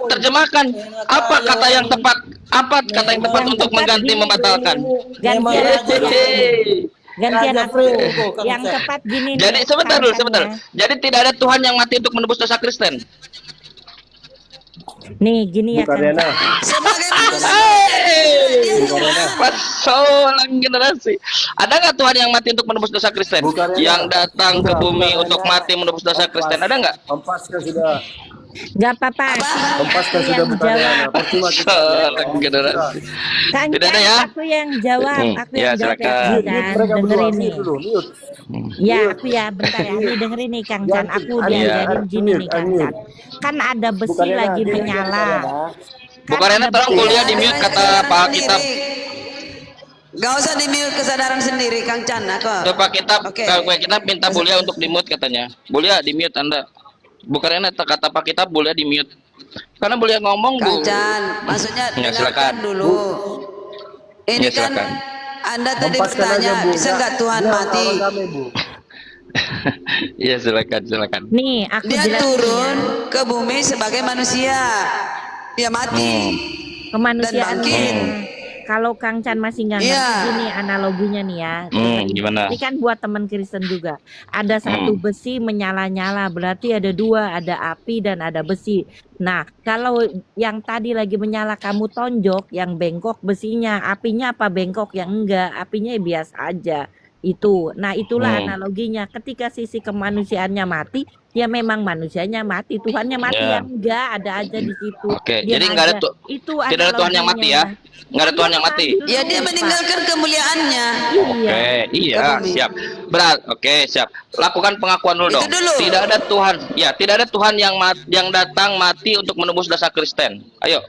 Speaker 1: terjemahkan apa kata yang tepat? Apa kata yang tepat untuk mengganti membatalkan?
Speaker 6: Memang
Speaker 2: Gantian
Speaker 6: raja
Speaker 2: aku. Gantian
Speaker 6: Raja
Speaker 2: aku.
Speaker 6: Franco, Kang
Speaker 2: Yang
Speaker 6: Chan.
Speaker 2: tepat gini
Speaker 1: Jadi
Speaker 2: nih,
Speaker 1: sebentar dulu,
Speaker 2: katakannya.
Speaker 1: sebentar. Jadi tidak ada Tuhan yang mati untuk menembus dosa Kristen.
Speaker 2: Nih gini ya
Speaker 4: Bu
Speaker 2: Kang
Speaker 4: Karyana.
Speaker 3: Sebagai manusia, dia Tuhan.
Speaker 1: Persoalan generasi. Ada nggak Tuhan yang mati untuk menebus dosa Kristen?
Speaker 4: Bu Karyana.
Speaker 1: Yang datang ke
Speaker 4: Sudah,
Speaker 1: bumi
Speaker 4: Bu
Speaker 1: untuk
Speaker 4: Karyana.
Speaker 1: mati menebus dosa Kristen? Ada nggak?
Speaker 4: Hempaskan sudah.
Speaker 2: Gak apa-apa.
Speaker 4: Hempaskan
Speaker 2: Aku
Speaker 4: sudah
Speaker 2: yang
Speaker 4: Bu Karyana.
Speaker 2: jawab.
Speaker 4: Percuma kita.
Speaker 1: Persoalan generasi.
Speaker 2: Kang
Speaker 1: Tidak ada
Speaker 2: Chan,
Speaker 1: ya?
Speaker 2: aku yang jawab. Aku
Speaker 1: Ya,
Speaker 2: yang jawab ya
Speaker 1: silakan.
Speaker 2: Kang
Speaker 4: Mute
Speaker 2: Chan.
Speaker 4: mereka berdua.
Speaker 2: Dengerin nih.
Speaker 4: Mute dulu. Mute.
Speaker 2: Ya, aku ya bentar ya. Ini dengerin nih Kang Chan. Aku
Speaker 1: Iya.
Speaker 2: diajarin gini nih Kang
Speaker 4: Unmute.
Speaker 2: Chan. Kan ada
Speaker 4: Bu
Speaker 2: besi
Speaker 4: Karyana,
Speaker 2: lagi
Speaker 4: diam, Bu
Speaker 2: menyala.
Speaker 4: Karyana.
Speaker 1: Bu Karyana
Speaker 2: ada
Speaker 1: tolong
Speaker 2: besi.
Speaker 1: kuliah di mute kata Pak Kitab.
Speaker 3: Gak usah di mute kesadaran sendiri, Kang Chan.
Speaker 1: Tuh Pak Kitab,
Speaker 3: Oke.
Speaker 1: Pak Kitab minta Bulia untuk di mute katanya. Bulia di mute Anda. Bu Karyana kata Pak Kitab Bulia di mute. Karena Bulia ngomong
Speaker 3: Kang
Speaker 1: Bu.
Speaker 3: Chan, maksudnya
Speaker 1: Ya,
Speaker 3: dengarkan
Speaker 1: silakan.
Speaker 3: dulu. Ini
Speaker 1: Ya,
Speaker 3: kan
Speaker 1: silakan.
Speaker 3: Anda tadi
Speaker 4: Hempaskan aja,
Speaker 3: bertanya,
Speaker 4: Bu.
Speaker 3: bisa nggak Tuhan
Speaker 4: Dia
Speaker 3: mati?
Speaker 4: lawan kami, Bu.
Speaker 1: Iya silakan.
Speaker 2: Nih, aku
Speaker 3: Dia
Speaker 2: jelasin
Speaker 3: turun
Speaker 2: ya.
Speaker 3: ke bumi sebagai manusia. Dia mati.
Speaker 2: Kemanusiaan.
Speaker 3: Dan bangkit.
Speaker 2: Kalau Kang Chan masih nggak ngerti
Speaker 3: Iya.
Speaker 2: gini analoginya nih ya.
Speaker 1: Gimana?
Speaker 2: Ini kan buat teman Kristen juga. Ada satu besi menyala-nyala, berarti ada dua, ada api dan ada besi. Nah, kalau yang tadi lagi menyala kamu tonjok, yang bengkok besinya, apinya apa bengkok yang enggak, apinya ya biasa aja. Itu. Nah, itulah analoginya. Ketika sisi kemanusiaannya mati, ya memang manusianya mati, Tuhannya mati
Speaker 1: Ya.
Speaker 2: yang enggak ada aja di situ.
Speaker 1: Oke,
Speaker 2: Diam
Speaker 1: jadi nggak ada
Speaker 2: aja.
Speaker 1: tidak ada Tuhan yang mati ya? Nggak ada Tuhan yang mati.
Speaker 3: Ya dia meninggalkan kemuliaannya.
Speaker 2: Iya.
Speaker 1: Oke, iya,
Speaker 3: Ke bumi.
Speaker 1: siap. Oke, siap. Lakukan pengakuan dulu
Speaker 3: Itu
Speaker 1: dong.
Speaker 3: dulu.
Speaker 1: Tidak ada Tuhan. Ya, tidak ada Tuhan yang datang mati untuk menebus dosa Kristen. Ayo.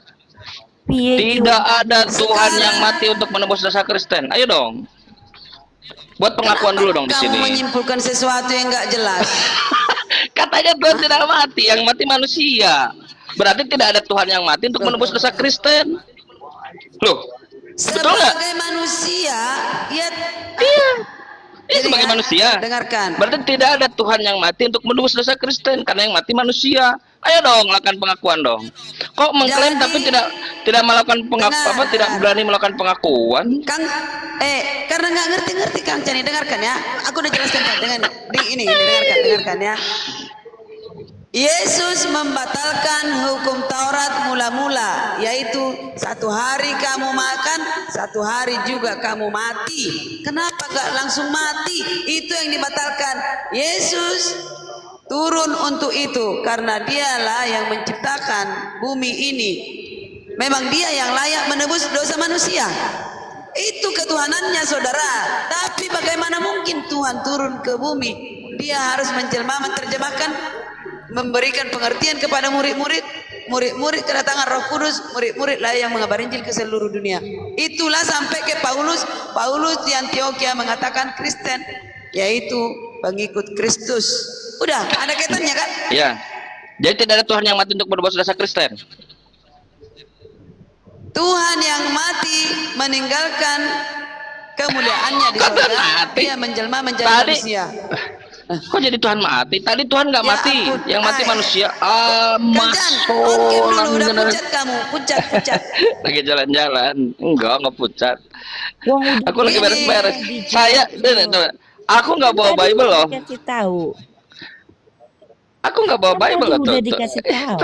Speaker 2: Piye,
Speaker 1: Tidak ada Tuhan
Speaker 3: Sekarang-
Speaker 1: yang mati untuk menebus dosa Kristen. Ayo dong. Buat pengakuan dulu dong di
Speaker 3: Kamu
Speaker 1: sini.
Speaker 3: menyimpulkan sesuatu yang nggak jelas.
Speaker 1: Katanya Tuhan tidak mati, yang mati manusia. Berarti tidak ada Tuhan yang mati untuk menebus dosa Kristen. Loh, betul nggak?
Speaker 3: Sebagai manusia, ya
Speaker 1: Iya. Ini
Speaker 3: Jadi
Speaker 1: sebagai
Speaker 3: kan,
Speaker 1: manusia.
Speaker 3: dengarkan.
Speaker 1: Berarti tidak ada Tuhan yang mati untuk menebus dosa Kristen, karena yang mati manusia. Ayo dong, lakukan pengakuan dong. Kok mengklaim
Speaker 3: Jadi-
Speaker 1: tapi tidak melakukan
Speaker 3: Dengar.
Speaker 1: tidak berani melakukan pengakuan?
Speaker 3: Kang, karena nggak ngerti Kang Chan, dengarkan ya. Aku udah jelaskan Pak dengan ini dengarkan ya. Yesus membatalkan hukum Taurat mula-mula, yaitu 1 hari kamu makan, 1 hari juga kamu mati. Kenapa gak langsung mati? Itu yang dibatalkan. Yesus turun untuk itu karena dialah yang menciptakan bumi ini. Memang dia yang layak menebus dosa manusia. Itu ketuhanannya saudara. Tapi bagaimana mungkin Tuhan turun ke bumi? Dia harus menjelma, menerjemahkan, memberikan pengertian kepada murid-murid. Murid-murid kedatangan Roh Kudus, murid-murid lah yang mengabar Injil ke seluruh dunia. Itulah sampai ke Paulus di Antioquia mengatakan Kristen, yaitu pengikut Kristus. Udah, ada kaitannya kan?
Speaker 1: Ya. Jadi tidak ada Tuhan yang mati untuk menebus dosa Kristen.
Speaker 3: Tuhan yang mati meninggalkan kemuliaannya di surga,
Speaker 1: Mati.
Speaker 3: dia menjelma menjadi
Speaker 1: Tadi-
Speaker 3: manusia.
Speaker 1: Kok jadi Tuhan mati? Tadi Tuhan nggak
Speaker 3: Ya
Speaker 1: mati,
Speaker 3: ampun,
Speaker 1: yang mati
Speaker 3: ay.
Speaker 1: manusia.
Speaker 3: Kancan, oke dulu udah pucat kamu, pucat.
Speaker 1: Lagi jalan-jalan, enggak pucat.
Speaker 2: Wong udah
Speaker 1: Aku lagi
Speaker 3: Ini-
Speaker 1: beres-beres. Saya, aku nggak bawa
Speaker 2: tadi
Speaker 1: Bible loh.
Speaker 2: dikasih tahu.
Speaker 1: Aku nggak bawa
Speaker 2: Kan
Speaker 1: Bible
Speaker 2: tadi
Speaker 1: loh.
Speaker 2: udah dikasih tahu.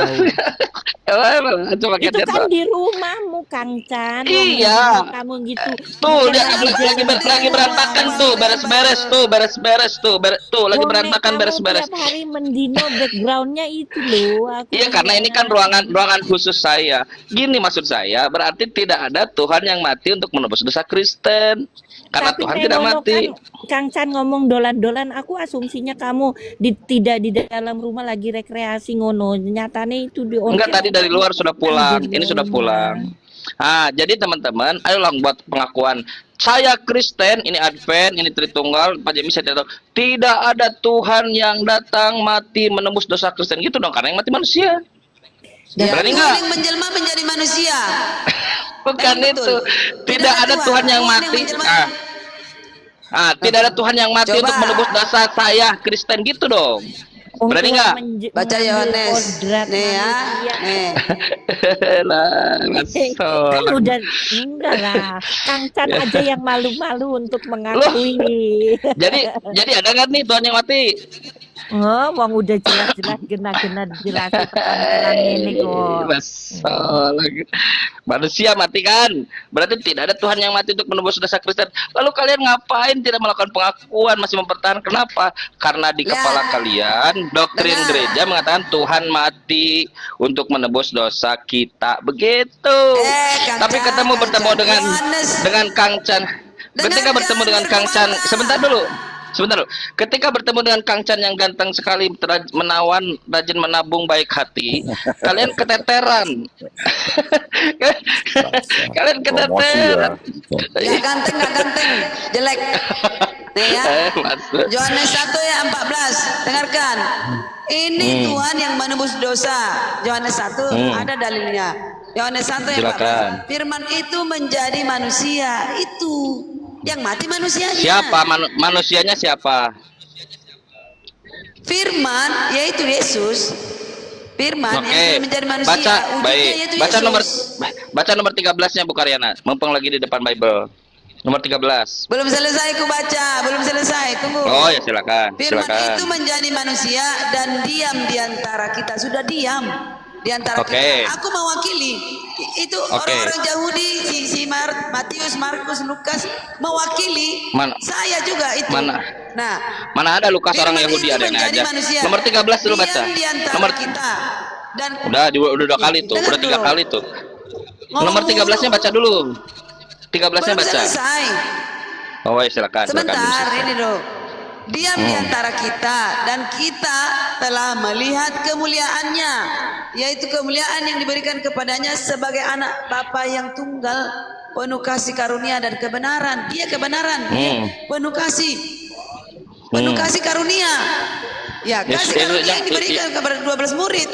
Speaker 1: Coba
Speaker 2: Itu
Speaker 1: kita
Speaker 2: kan di rumahmu Kang Chan. Wong
Speaker 1: Iya.
Speaker 2: kamu gitu.
Speaker 1: Tuh,
Speaker 2: Bukan
Speaker 1: lagi berantakan tuh, beres-beres tuh, tuh, lagi
Speaker 2: Wong
Speaker 1: berantakan
Speaker 2: kamu
Speaker 1: beres-beres.
Speaker 2: Tiap hari mendino backgroundnya itu loh. Aku
Speaker 1: Iya, karena ini kan ruangan khusus saya. Gini maksud saya, berarti tidak ada Tuhan yang mati untuk menebus dosa Kristen. Karena
Speaker 2: Tapi
Speaker 1: Tuhan tidak
Speaker 2: Melono
Speaker 1: mati.
Speaker 2: kan, Kang Chan ngomong dolan-dolan, aku asumsinya kamu tidak di dalam rumah lagi rekreasi ngono. Nyatane itu di
Speaker 1: Enggak, tadi dari luar sudah pulang.
Speaker 2: Anjir,
Speaker 1: Ini sudah
Speaker 2: rumah.
Speaker 1: pulang. Jadi teman-teman, ayolah buat pengakuan. Saya Kristen, ini Advent, ini Tritunggal, Pak Jemi saya tahu. Tidak ada Tuhan yang datang mati menembus dosa Kristen gitu dong, karena yang mati manusia.
Speaker 3: Ya,
Speaker 1: Berani
Speaker 3: Tuhan
Speaker 1: nggak?
Speaker 3: yang menjelma menjadi manusia.
Speaker 1: Bukan
Speaker 3: Betul.
Speaker 1: itu. Tidak ada Tuhan yang
Speaker 3: Tuhan
Speaker 1: mati.
Speaker 3: menjelma.
Speaker 1: Tidak ada Tuhan yang mati
Speaker 3: Coba.
Speaker 1: untuk menebus dosa saya Kristen gitu dong. Berani nggak?
Speaker 3: Baca Yohanes. Nih ya. Nih.
Speaker 1: Lah,
Speaker 2: Kan udah enggak lah. Kang Chan aja yang malu-malu untuk mengakui.
Speaker 1: jadi ada nggak nih Tuhan yang mati?
Speaker 2: Oh, wong udah jelas-jelas gena-gena dijelasin perang ini kok.
Speaker 1: Masalah. Manusia mati kan? Berarti tidak ada Tuhan yang mati untuk menebus dosa Kristen. Lalu kalian ngapain tidak melakukan pengakuan, masih mempertahankan? Kenapa? Karena di kepala kalian doktrin gereja mengatakan Tuhan mati untuk menebus dosa kita. Begitu. Tapi bertemu dengan Kang Chan. Ketika bertemu dengan Kang Chan, sebentar dulu. Ketika bertemu dengan Kang Chan yang ganteng sekali, menawan, rajin menabung, baik hati, kalian keteteran. Kalian keteteran.
Speaker 3: Gak ganteng, jelek. Nih ya. Yohanes 1 ayat 14. Dengarkan. Ini Tuhan yang menebus dosa. Yohanes 1 ada dalilnya. Yohanes 1 ayat 14. Firman itu menjadi manusia. Itu yang mati manusianya.
Speaker 1: Siapa manusianya siapa?
Speaker 3: Firman yaitu Yesus. Firman yang menjadi manusia.
Speaker 1: Baca, baik.
Speaker 3: Yaitu
Speaker 1: Baca nomor 13-nya Bu Karyana. Mumpung lagi di depan Bible. Nomor 13.
Speaker 3: Belum selesai aku baca, belum selesai. Tunggu.
Speaker 1: Oh ya silakan.
Speaker 3: Firman itu menjadi manusia dan diam di antara kita. Sudah diam di antara kita. Aku mewakili itu orang-orang Yahudi, si Matius, Markus, Lukas mewakili. Saya juga itu.
Speaker 1: Mana ada Lukas orang Yahudi, ada aja. Nomor 13 dulu baca. Nomor
Speaker 3: kita. Dan
Speaker 1: udah 2 kali tuh, udah 3 kali tuh. Nomor 13-nya baca dulu. 13-nya baca.
Speaker 3: Selesai.
Speaker 1: Oh ya silakan.
Speaker 3: Sebentar, ini dong. Diam di antara kita dan kita telah melihat kemuliaannya, yaitu kemuliaan yang diberikan kepadanya sebagai anak Bapa yang tunggal, penuh kasih karunia dan kebenaran. Dia kebenaran, penuh kasih karunia. Ya, kasih karunia yang diberikan kepada 12 murid.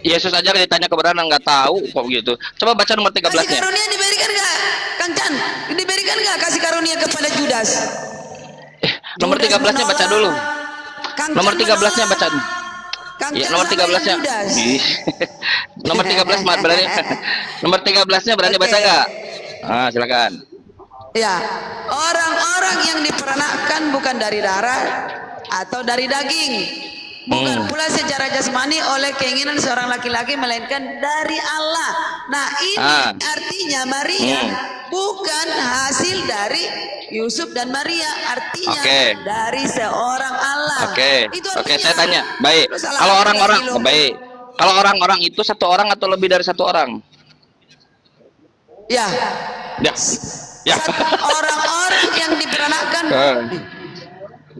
Speaker 1: Yesus aja ditanya kebenaran nggak tahu kok begitu. Coba baca nomor 13-nya.
Speaker 3: Kasih karunia diberikan nggak, Kang Chan? Diberikan nggak kasih karunia kepada Judas?
Speaker 1: Nomor 13-nya baca dulu. Nomor 13-nya baca. Ya, nomor 13-nya. Nomor 13 berani. Nomor 13-nya berani baca enggak? Ah, silakan.
Speaker 3: Ya, orang-orang yang diperanakkan bukan dari darah atau dari daging. Bukan pula secara jasmani oleh keinginan seorang laki-laki, melainkan dari Allah. Nah, ini artinya Maria bukan hasil dari Yusuf dan Maria, artinya dari seorang Allah.
Speaker 1: Oke, saya tanya. Baik. Kalau orang-orang baik. Kalau orang-orang itu satu orang atau lebih dari satu orang?
Speaker 3: Ya. Orang-orang yang diperanakkan.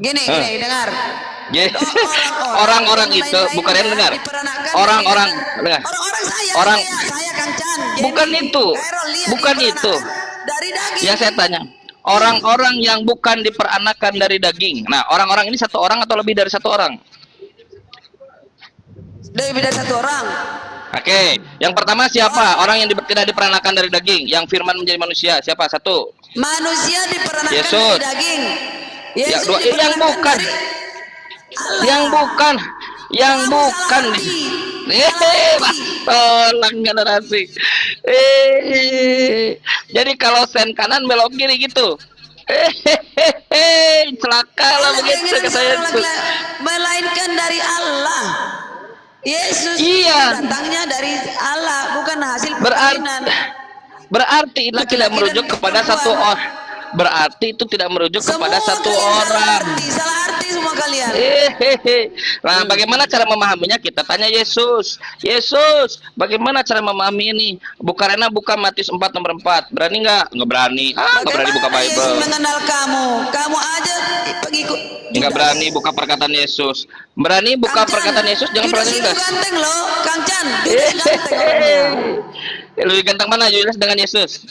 Speaker 3: Gini, dengar.
Speaker 1: Orang-orang itu bukan yang dengar. Orang-orang dengar. Saya
Speaker 3: Kang Chan.
Speaker 1: Bukan itu. Bukan itu.
Speaker 3: Dari daging.
Speaker 1: Yang saya tanya. Orang-orang yang bukan diperanakan dari daging. Nah, orang-orang ini satu orang atau lebih dari satu orang?
Speaker 3: Lebih dari satu orang.
Speaker 1: Oke, yang pertama siapa? Orang yang tidak diperanakan dari daging, yang firman menjadi manusia. Siapa? Satu.
Speaker 3: Manusia diperanakan
Speaker 1: Yesus.
Speaker 3: dari daging.
Speaker 1: Yang bukan. Yang bukan. Yang bukan. Tolong generasi. Jadi kalau sen kanan belok kiri gitu. Celaka lah begitu ke saya itu.
Speaker 3: Melainkan dari Allah. Yesus datangnya dari Allah, bukan hasil perkawinan.
Speaker 1: Berarti itu tidak merujuk kepada satu orang. Berarti itu tidak merujuk kepada satu orang.
Speaker 3: Salah arti semua kalian.
Speaker 1: Nah, bagaimana cara memahaminya? Kita tanya Yesus. Yesus, bagaimana cara memahami ini? Karena buka Matius 4 nomor 4. Berani nggak? Nggak berani. Nggak berani buka Bible.
Speaker 3: Yesus mengenal kamu. Kamu aja pengikut.
Speaker 1: Nggak berani buka perkataan Yesus. Berani buka perkataan Yesus, jangan berani Judas.
Speaker 3: Ganteng loh, Kang Chan. Ganteng.
Speaker 1: Lebih ganteng mana Judas dengan Yesus?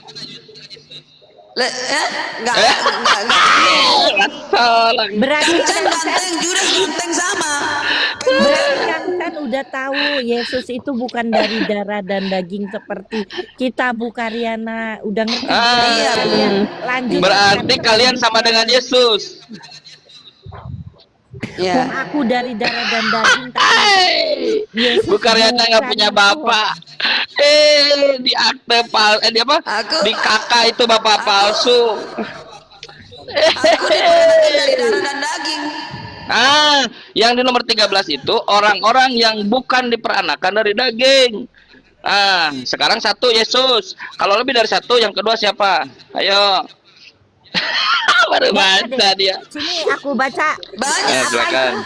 Speaker 3: Enggak.
Speaker 2: Berarti
Speaker 3: Kang ganteng, Judas ganteng sama.
Speaker 2: Berarti kan udah tahu Yesus itu bukan dari darah dan daging seperti kita, Bu Karyana. Udah ngerti kalian. Lanjut.
Speaker 1: Berarti kalian sama dengan Yesus.
Speaker 2: Aku dari darah dan daging, tapi
Speaker 1: Bu Karyana nggak punya bapak. Di akte di kakak itu bapak palsu.
Speaker 3: Aku diperanakkan dari darah dan daging.
Speaker 1: Yang di nomor 13 itu orang-orang yang bukan diperanakan dari daging. Sekarang satu Yesus. Kalau lebih dari satu, yang kedua siapa? Ayo. Baru baca dia.
Speaker 2: Sini aku baca.
Speaker 1: Silakan.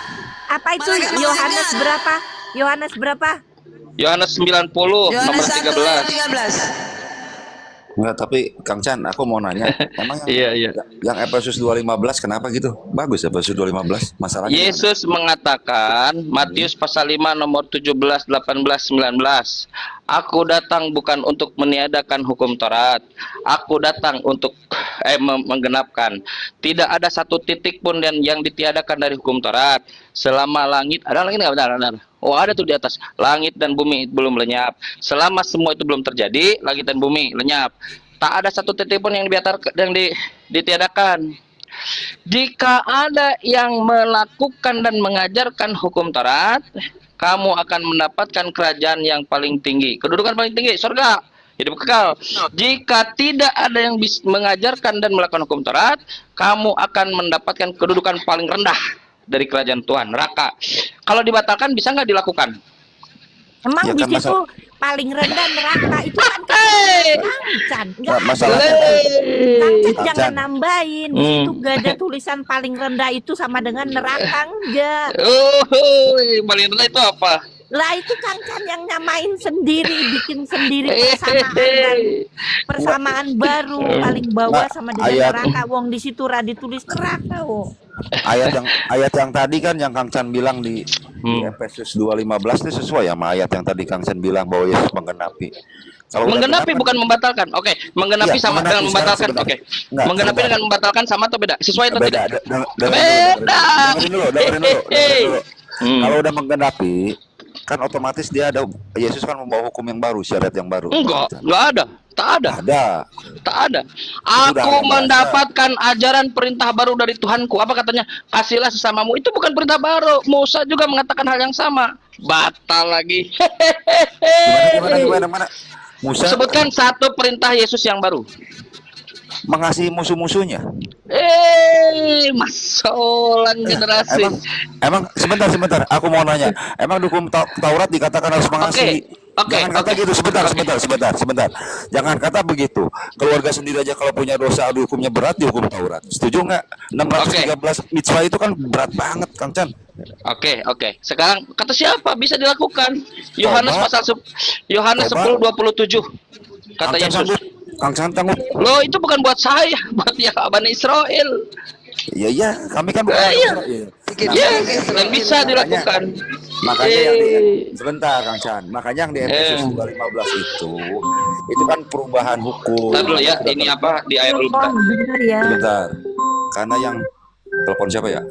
Speaker 2: Apa itu Yohanes berapa? Yohanes berapa?
Speaker 1: Yohanes 90 nomor
Speaker 3: Yohanes 1 ayat
Speaker 1: 13.
Speaker 3: 13.
Speaker 5: Enggak, tapi Kang Chan, aku mau nanya, emang
Speaker 1: Iya.
Speaker 5: yang Efesus 2:15 kenapa gitu? Bagus Efesus 2:15. Masalahnya
Speaker 1: Yesus mengatakan, Matius pasal 5 nomor 17, 18, 19. Aku datang bukan untuk meniadakan hukum Taurat. Aku datang untuk menggenapkan. Tidak ada satu titik pun yang ditiadakan dari hukum Taurat. Selama langit, ada lagi nggak? Benar. Oh, ada tuh di atas. Langit dan bumi belum lenyap. Selama semua itu belum terjadi, langit dan bumi lenyap. Tak ada satu titik pun yang ditiadakan. Jika ada yang melakukan dan mengajarkan hukum Taurat, kamu akan mendapatkan kerajaan yang paling tinggi. Kedudukan paling tinggi, surga, hidup kekal. Jika tidak ada yang mengajarkan dan melakukan hukum Taurat, kamu akan mendapatkan kedudukan paling rendah dari kerajaan Tuhan, neraka. Kalau dibatalkan bisa nggak dilakukan?
Speaker 2: Emang
Speaker 5: Ya
Speaker 2: di
Speaker 5: kan,
Speaker 2: situ paling rendah neraka itu kan Kangcan. Enggak
Speaker 5: masalahnya
Speaker 2: Kangcan
Speaker 5: Kang
Speaker 2: jangan
Speaker 5: Chan.
Speaker 2: nambahin. Di situ gak ada tulisan paling rendah itu sama dengan neraka, enggak.
Speaker 1: Paling rendah itu apa?
Speaker 2: Lah itu Kangcan yang nyamain sendiri, bikin sendiri persamaan baru paling bawah sama dengan
Speaker 5: ayat-
Speaker 2: neraka. Wong di situ ditulis neraka, oh.
Speaker 5: ayat yang tadi kan yang Kang Chan bilang di Efesus 2:15 itu sesuai sama ayat yang tadi Kang Chan bilang bahwa Yesus menggenapi. Kalau udah
Speaker 1: Menggenapi
Speaker 5: genap,
Speaker 1: bukan membatalkan. Oke, menggenapi
Speaker 5: Iya,
Speaker 1: sama
Speaker 5: menggenapi
Speaker 1: dengan membatalkan.
Speaker 5: sekarang
Speaker 1: Oke.
Speaker 5: Enggak,
Speaker 1: Menggenapi
Speaker 5: sebentar.
Speaker 1: dengan membatalkan sama atau beda? Sesuai atau
Speaker 5: beda.
Speaker 1: tidak?
Speaker 5: Beda. Dengerin dulu.
Speaker 1: Hmm.
Speaker 5: Kalau udah menggenapi, kan otomatis dia ada, Yesus kan membawa hukum yang baru, syariat yang baru.
Speaker 1: Enggak ada. Tak ada.
Speaker 5: Ada.
Speaker 1: Aku
Speaker 5: ada
Speaker 1: mendapatkan ajaran perintah baru dari Tuhanku. Apa katanya? Kasihlah sesamamu. Itu bukan perintah baru. Musa juga mengatakan hal yang sama. Batal lagi.
Speaker 5: Gimana? Musa
Speaker 1: Sebutkan satu perintah Yesus yang baru.
Speaker 5: mengasihi musuh-musuhnya.
Speaker 1: Masolan generasi.
Speaker 5: Emang sebentar. Aku mau nanya. Emang hukum Taurat dikatakan harus mengasihi? Jangan kata gitu. Sebentar. Jangan kata begitu. Keluarga sendiri aja kalau punya dosa hukumnya berat di hukum Taurat. Setuju nggak? 613 mitzvah itu kan berat banget, Kang Chan.
Speaker 1: Oke. Sekarang kata siapa bisa dilakukan? Yohanes
Speaker 5: Coba.
Speaker 1: pasal Yohanes
Speaker 5: Coba.
Speaker 1: 10:27. Kata
Speaker 5: Kang Chan
Speaker 1: Yesus.
Speaker 5: sanggup. Kang Chan sanggup.
Speaker 1: Loh, itu bukan buat saya, buat ya Bani Israel.
Speaker 5: Iya, kami kan bukan
Speaker 1: Iya.
Speaker 5: Israel.
Speaker 1: Yes, dan bisa dilakukan.
Speaker 5: Makanya sebentar Kang Chan, makanya yang di Efesus 2:15 itu kan perubahan hukum.
Speaker 1: Ntar dulu ya, ini apa di air dulu. Bentar.
Speaker 2: Bener ya.
Speaker 5: Sebentar. Karena yang telepon siapa ya?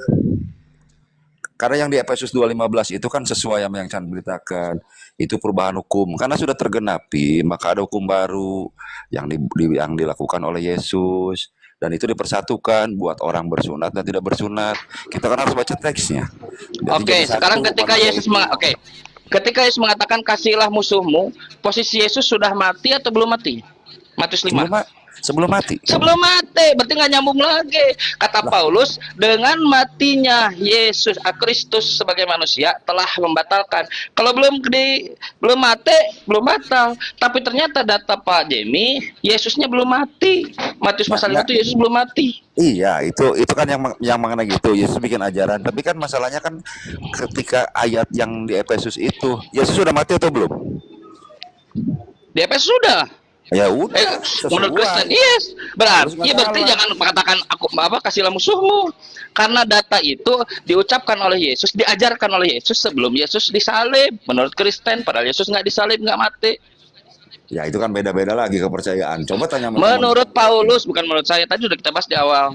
Speaker 5: Karena yang di Efesus 2:15 itu kan sesuai sama yang Chan beritakan. Itu perubahan hukum. Karena sudah tergenapi, maka ada hukum baru yang dilakukan oleh Yesus. Dan itu dipersatukan buat orang bersunat dan tidak bersunat. Kita kan harus baca teksnya.
Speaker 1: Oke, sekarang ketika Yesus mengatakan kasihlah musuhmu, posisi Yesus sudah mati atau belum mati? Matius 5.
Speaker 5: Sebelum mati.
Speaker 1: Sebelum mati, berarti nggak nyambung lagi. Kata Paulus, dengan matinya Yesus Kristus sebagai manusia telah membatalkan. Kalau belum mati, belum batal. Tapi ternyata data Pak Jemi, Yesusnya belum mati. Matius pasal 5 itu Yesus belum mati.
Speaker 5: Iya, itu kan yang mengenai gitu. Yesus bikin ajaran, tapi kan masalahnya kan ketika ayat yang di Efesus itu, Yesus sudah mati atau belum?
Speaker 1: Di Efesus sudah.
Speaker 5: Ya udah.
Speaker 1: Menurut Kristen, yes. Berarti jangan mengatakan kasihlah musuhmu. Karena data itu diucapkan oleh Yesus, diajarkan oleh Yesus sebelum Yesus disalib. Menurut Kristen, padahal Yesus nggak disalib, nggak mati.
Speaker 5: Ya itu kan beda-beda lagi kepercayaan. Coba tanya sama
Speaker 1: Menurut Paulus, bukan menurut saya. Tadi sudah kita bahas di awal.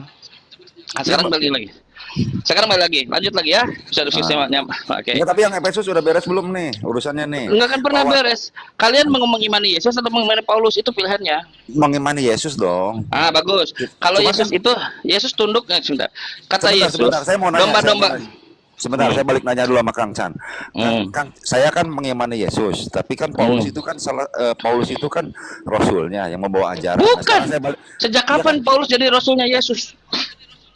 Speaker 1: Sekarang balik lagi. Lanjut lagi ya. Bisa sistemnya. Oke.
Speaker 5: Ya, tapi yang Efesus sudah beres belum nih urusannya nih?
Speaker 1: Enggak kan pernah beres. Kalian mengimani Yesus atau mengimani Paulus, itu pilihannya.
Speaker 5: Mengimani Yesus dong.
Speaker 1: Bagus. Kalau Yesus tunduk, sebentar. Kata Yesus,
Speaker 5: saya mau nanya.
Speaker 1: domba-domba.
Speaker 5: Sebentar, saya balik nanya dulu sama Kang Chan. Saya kan mengimani Yesus, tapi kan Paulus itu kan Paulus itu kan rasulnya yang membawa ajaran.
Speaker 1: Bukan. Sejak kapan Paulus jadi rasulnya Yesus?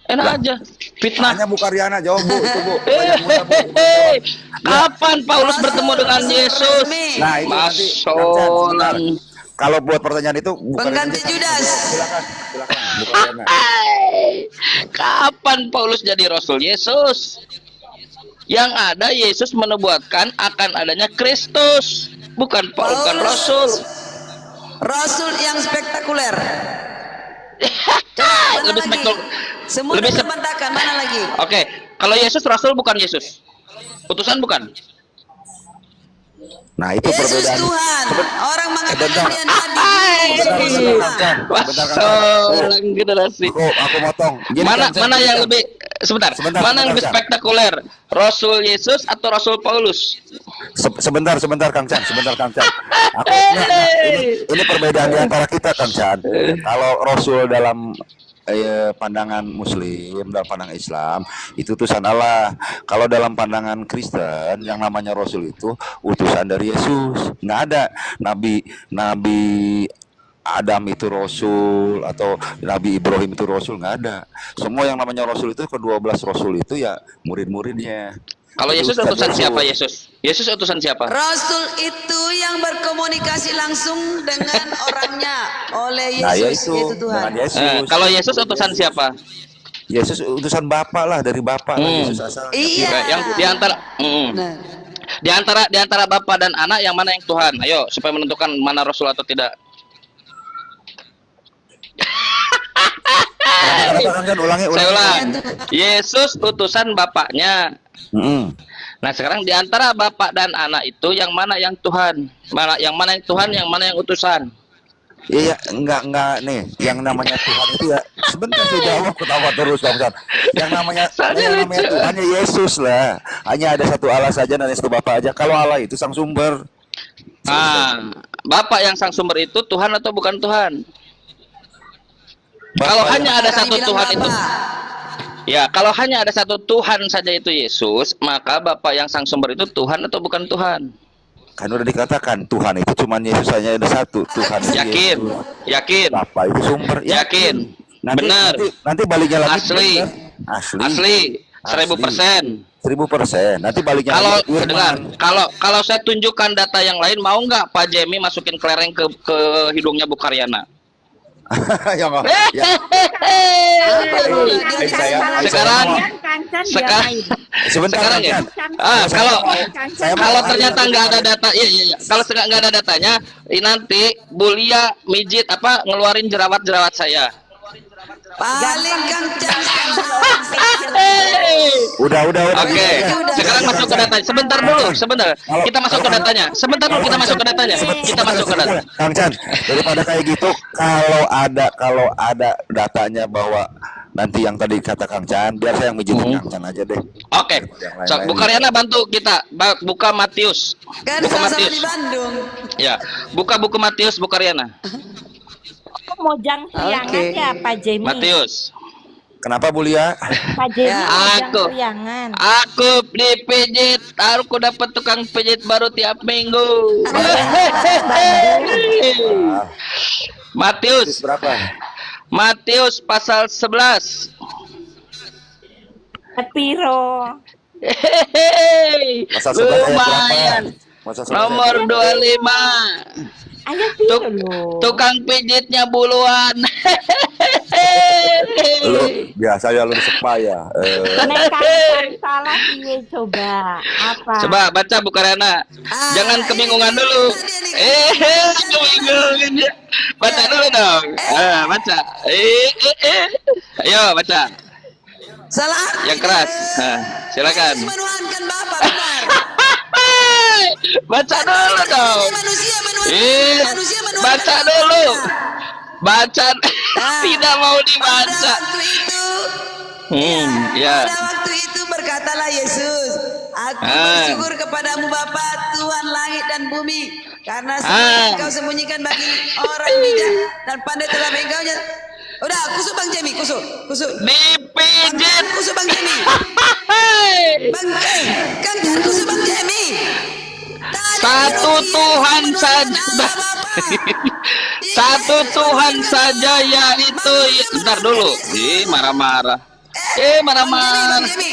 Speaker 1: Enak aja. Fitnah.
Speaker 5: Hanya Bu Karyana jawab Bu, itu Bu. Banyak muda, Bu.
Speaker 1: Kapan Paulus bertemu dengan Yesus?
Speaker 5: Nah, itu nanti Kang Chan, sebentar.
Speaker 1: Masolan.
Speaker 5: Kalau buat pertanyaan itu Bu Karyana
Speaker 3: Pengganti
Speaker 5: aja, Kang.
Speaker 3: Judas.
Speaker 5: Silakan Bu Karyana.
Speaker 1: Kapan Paulus jadi Rasul Yesus? Yang ada Yesus menubuatkan akan adanya Kristus, bukan bukan
Speaker 3: Paulus.
Speaker 1: Rasul.
Speaker 3: Rasul yang spektakuler. Mana
Speaker 1: Lebih
Speaker 3: lagi?
Speaker 1: spektakuler.
Speaker 3: Semua
Speaker 1: Lebih sep-
Speaker 3: terbantahkan. Mana lagi?
Speaker 1: Oke, kalau Yesus Rasul bukan Yesus, utusan bukan.
Speaker 5: Nah, itu
Speaker 3: Yesus
Speaker 5: perbedaan.
Speaker 3: Tuhan. Orang mengatakan
Speaker 5: Sebentar.
Speaker 3: dia nabi.
Speaker 5: Bentar, Kang Chan. Bentar, Kang Chan.
Speaker 1: Masolan generasi.
Speaker 5: Aku motong. Gini,
Speaker 1: Mana
Speaker 5: Kang Chan,
Speaker 1: mana yang
Speaker 5: Kang.
Speaker 1: lebih sebentar,
Speaker 5: Sebentar,
Speaker 1: mana yang lebih
Speaker 5: sebentar,
Speaker 1: spektakuler, Rasul Yesus atau Rasul Paulus?
Speaker 5: Sebentar Kang Chan, Aku, ini perbedaan di antara kita Kang Chan. Kalau Rasul dalam pandangan Muslim, dalam pandangan Islam itu utusan Allah. Kalau dalam pandangan Kristen yang namanya Rasul itu utusan dari Yesus. Nggak ada Nabi Adam itu Rasul atau Nabi Ibrahim itu Rasul, nggak ada. Semua yang namanya Rasul itu ke-12 Rasul itu ya murid-muridnya.
Speaker 1: Kalau
Speaker 5: Itu
Speaker 1: Yesus utusan siapa Yesus? Yesus utusan siapa?
Speaker 3: Rasul itu yang berkomunikasi langsung dengan orangnya oleh
Speaker 5: Nah, ya
Speaker 3: Yesus,
Speaker 5: itu
Speaker 3: yaitu Tuhan.
Speaker 5: dengan Yesus.
Speaker 1: Kalau Yesus utusan siapa?
Speaker 5: Yesus utusan Bapa lah, dari Bapa lah Yesus asalnya.
Speaker 3: Iya.
Speaker 1: Yang
Speaker 3: Nah,
Speaker 1: di antara Bapa dan Anak yang mana yang Tuhan? Ayo supaya menentukan mana Rasul atau tidak.
Speaker 5: Kenapa Kang Chan? Ulangi.
Speaker 1: Saya ulang. Yesus utusan Bapaknya. Nah, sekarang di antara Bapak dan Anak itu yang mana yang Tuhan? Yang mana yang Tuhan, yang mana yang utusan?
Speaker 5: Iya, enggak nih. Yang namanya Tuhan itu ya sebentar saya jawab, ketawa terus Kang Chan. Yang namanya
Speaker 1: lucu.
Speaker 5: Tuhannya Yesus lah. Hanya ada satu Allah saja dan satu Bapa aja. Kalau Allah itu sang sumber.
Speaker 1: Nah, Bapak yang sang sumber itu Tuhan atau bukan Tuhan?
Speaker 5: Bapa
Speaker 1: Kalau
Speaker 5: yang-
Speaker 1: hanya ada satu
Speaker 3: bilang
Speaker 1: Tuhan itu,
Speaker 3: Bapa.
Speaker 1: ya kalau hanya ada satu Tuhan saja itu Yesus, maka Bapak yang sang sumber itu Tuhan atau bukan Tuhan?
Speaker 5: Kan udah dikatakan Tuhan itu cuma Yesus, hanya ada satu. Tuhan itu
Speaker 1: Yakin,
Speaker 5: Yesus.
Speaker 1: yakin,
Speaker 5: Bapa itu sumber.
Speaker 1: yakin,
Speaker 5: Benar.
Speaker 1: benar,
Speaker 5: Nanti baliknya lagi.
Speaker 1: asli,
Speaker 5: Asli.
Speaker 1: asli, 1000%.
Speaker 5: 1000%. Nanti baliknya
Speaker 1: Kalau
Speaker 5: lagi. Firman.
Speaker 1: dengar, kalau saya tunjukkan data yang lain, mau nggak Pak Jemi masukin kelereng ke hidungnya Bu Karyana?
Speaker 5: Ya nggak? Ya.
Speaker 1: Sekarang,
Speaker 5: Sebentar
Speaker 1: sekarang
Speaker 5: Kang
Speaker 1: ya.
Speaker 5: Chan.
Speaker 1: Kalau ternyata nggak ada data, iya. Kalau nggak ada datanya, nanti Bulia mijit apa ngeluarin jerawat saya.
Speaker 3: Paling Kang Chan
Speaker 5: Udah.
Speaker 1: Oke, sekarang masuk ke datanya. Sebentar dulu, sebentar. Kita masuk ke datanya. Sebentar dulu kita masuk ke datanya. Kita masuk ke data.
Speaker 5: Kang Chan, daripada kayak gitu, kalau ada datanya bahwa nanti yang tadi kata Kang Chan, biar saya yang mijitin Kang Chan aja deh.
Speaker 1: Oke, so, Bu Karyana bantu kita buka Matius.
Speaker 3: kan
Speaker 1: Buka
Speaker 3: sama-sama
Speaker 1: Matius.
Speaker 3: di Bandung.
Speaker 1: Ya, buka buku Matius Bu Karyana.
Speaker 2: Aku mau jang-triangan
Speaker 3: Oke.
Speaker 2: ya Pak Jemi.
Speaker 1: Matius.
Speaker 5: Kenapa Bu Lia?
Speaker 2: Pak Jemi
Speaker 3: Ya.
Speaker 2: mau
Speaker 1: Aku.
Speaker 2: jang-triangan.
Speaker 1: Aku dipijit, aku dapat tukang pijit baru tiap minggu. Matius,
Speaker 5: Berapa?
Speaker 1: Matius pasal 11.
Speaker 2: Piro.
Speaker 1: Hehehe.
Speaker 5: Pasal 11 ayat
Speaker 1: Lumayan.
Speaker 5: berapa? Pasal 11
Speaker 1: Nomor 25.
Speaker 2: Ayo
Speaker 1: Tuk,
Speaker 2: piro loh.
Speaker 1: tukang pijitnya buluan.
Speaker 5: Lu biasa ya lu sepaya.
Speaker 2: Nekan salah iya coba. Apa?
Speaker 1: Coba baca Bu Karyana. Jangan kebingungan dulu. Kebingungan ya. Baca dulu dong. Baca. Ayo baca.
Speaker 3: Salah arti.
Speaker 1: Yang keras. Silakan.
Speaker 3: Yesus menuhankan Bapa, benar.
Speaker 1: Baca dulu dong.
Speaker 3: Manusia
Speaker 1: Baca
Speaker 3: menuhankan
Speaker 1: dulu.
Speaker 3: Bapa.
Speaker 1: Baca. Tidak mau
Speaker 3: Pada
Speaker 1: dibaca.
Speaker 3: waktu itu,
Speaker 1: Ya.
Speaker 3: pada waktu itu berkatalah Yesus, Aku bersyukur kepadamu Bapa, Tuhan langit dan bumi, karena semua yang Engkau sembunyikan bagi orang bijak dan pandai telah Engkaunya. Udah, kusuk Bang Jemi, kusuk.
Speaker 1: Dipijit.
Speaker 3: Kusuk Bang Jemi. Bang Kang Jan, kusuk Bang Jemi. Tadi
Speaker 1: Satu
Speaker 3: dia
Speaker 1: Tuhan
Speaker 3: menuhankan
Speaker 1: saja.
Speaker 3: Allah Bapa.
Speaker 1: Satu Tuhan saja yaitu. Bentar dulu. Ih, marah-marah. Mana-mana.
Speaker 3: Jimmy.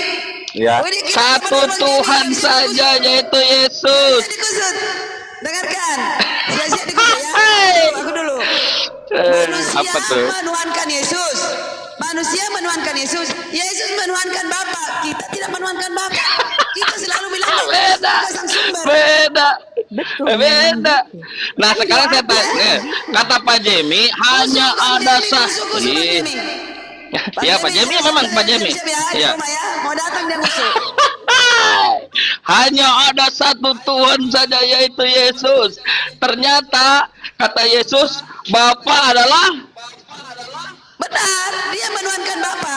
Speaker 5: Ya.
Speaker 3: Widih, kita
Speaker 1: Satu
Speaker 3: kepada Bang
Speaker 1: Tuhan
Speaker 3: Jimmy,
Speaker 1: saja, yaitu Yesus.
Speaker 3: Sia-sia dikusut. Dengarkan. Sia-sia dikusut ya. Aku dulu. Manusia
Speaker 1: Apa tuh?
Speaker 3: menuhankan Yesus. Manusia menuhankan Yesus. Yesus menuhankan Bapa. Kita tidak menuhankan Bapa. Kita selalu bilang
Speaker 1: Beda,
Speaker 3: Bapa sang sumber.
Speaker 1: beda,
Speaker 2: Betul.
Speaker 1: beda. Nah sekarang saya tanya, kata Pak Jemi hanya ada satu. Iya Pak Jemi memang Pak Jemi.
Speaker 3: Ya.
Speaker 1: Ya.
Speaker 3: Mau datang dia musuh.
Speaker 1: Hanya ada satu Tuhan saja yaitu Yesus. Ternyata kata Yesus, Bapa adalah
Speaker 3: Benar, dia menuhankan Bapa.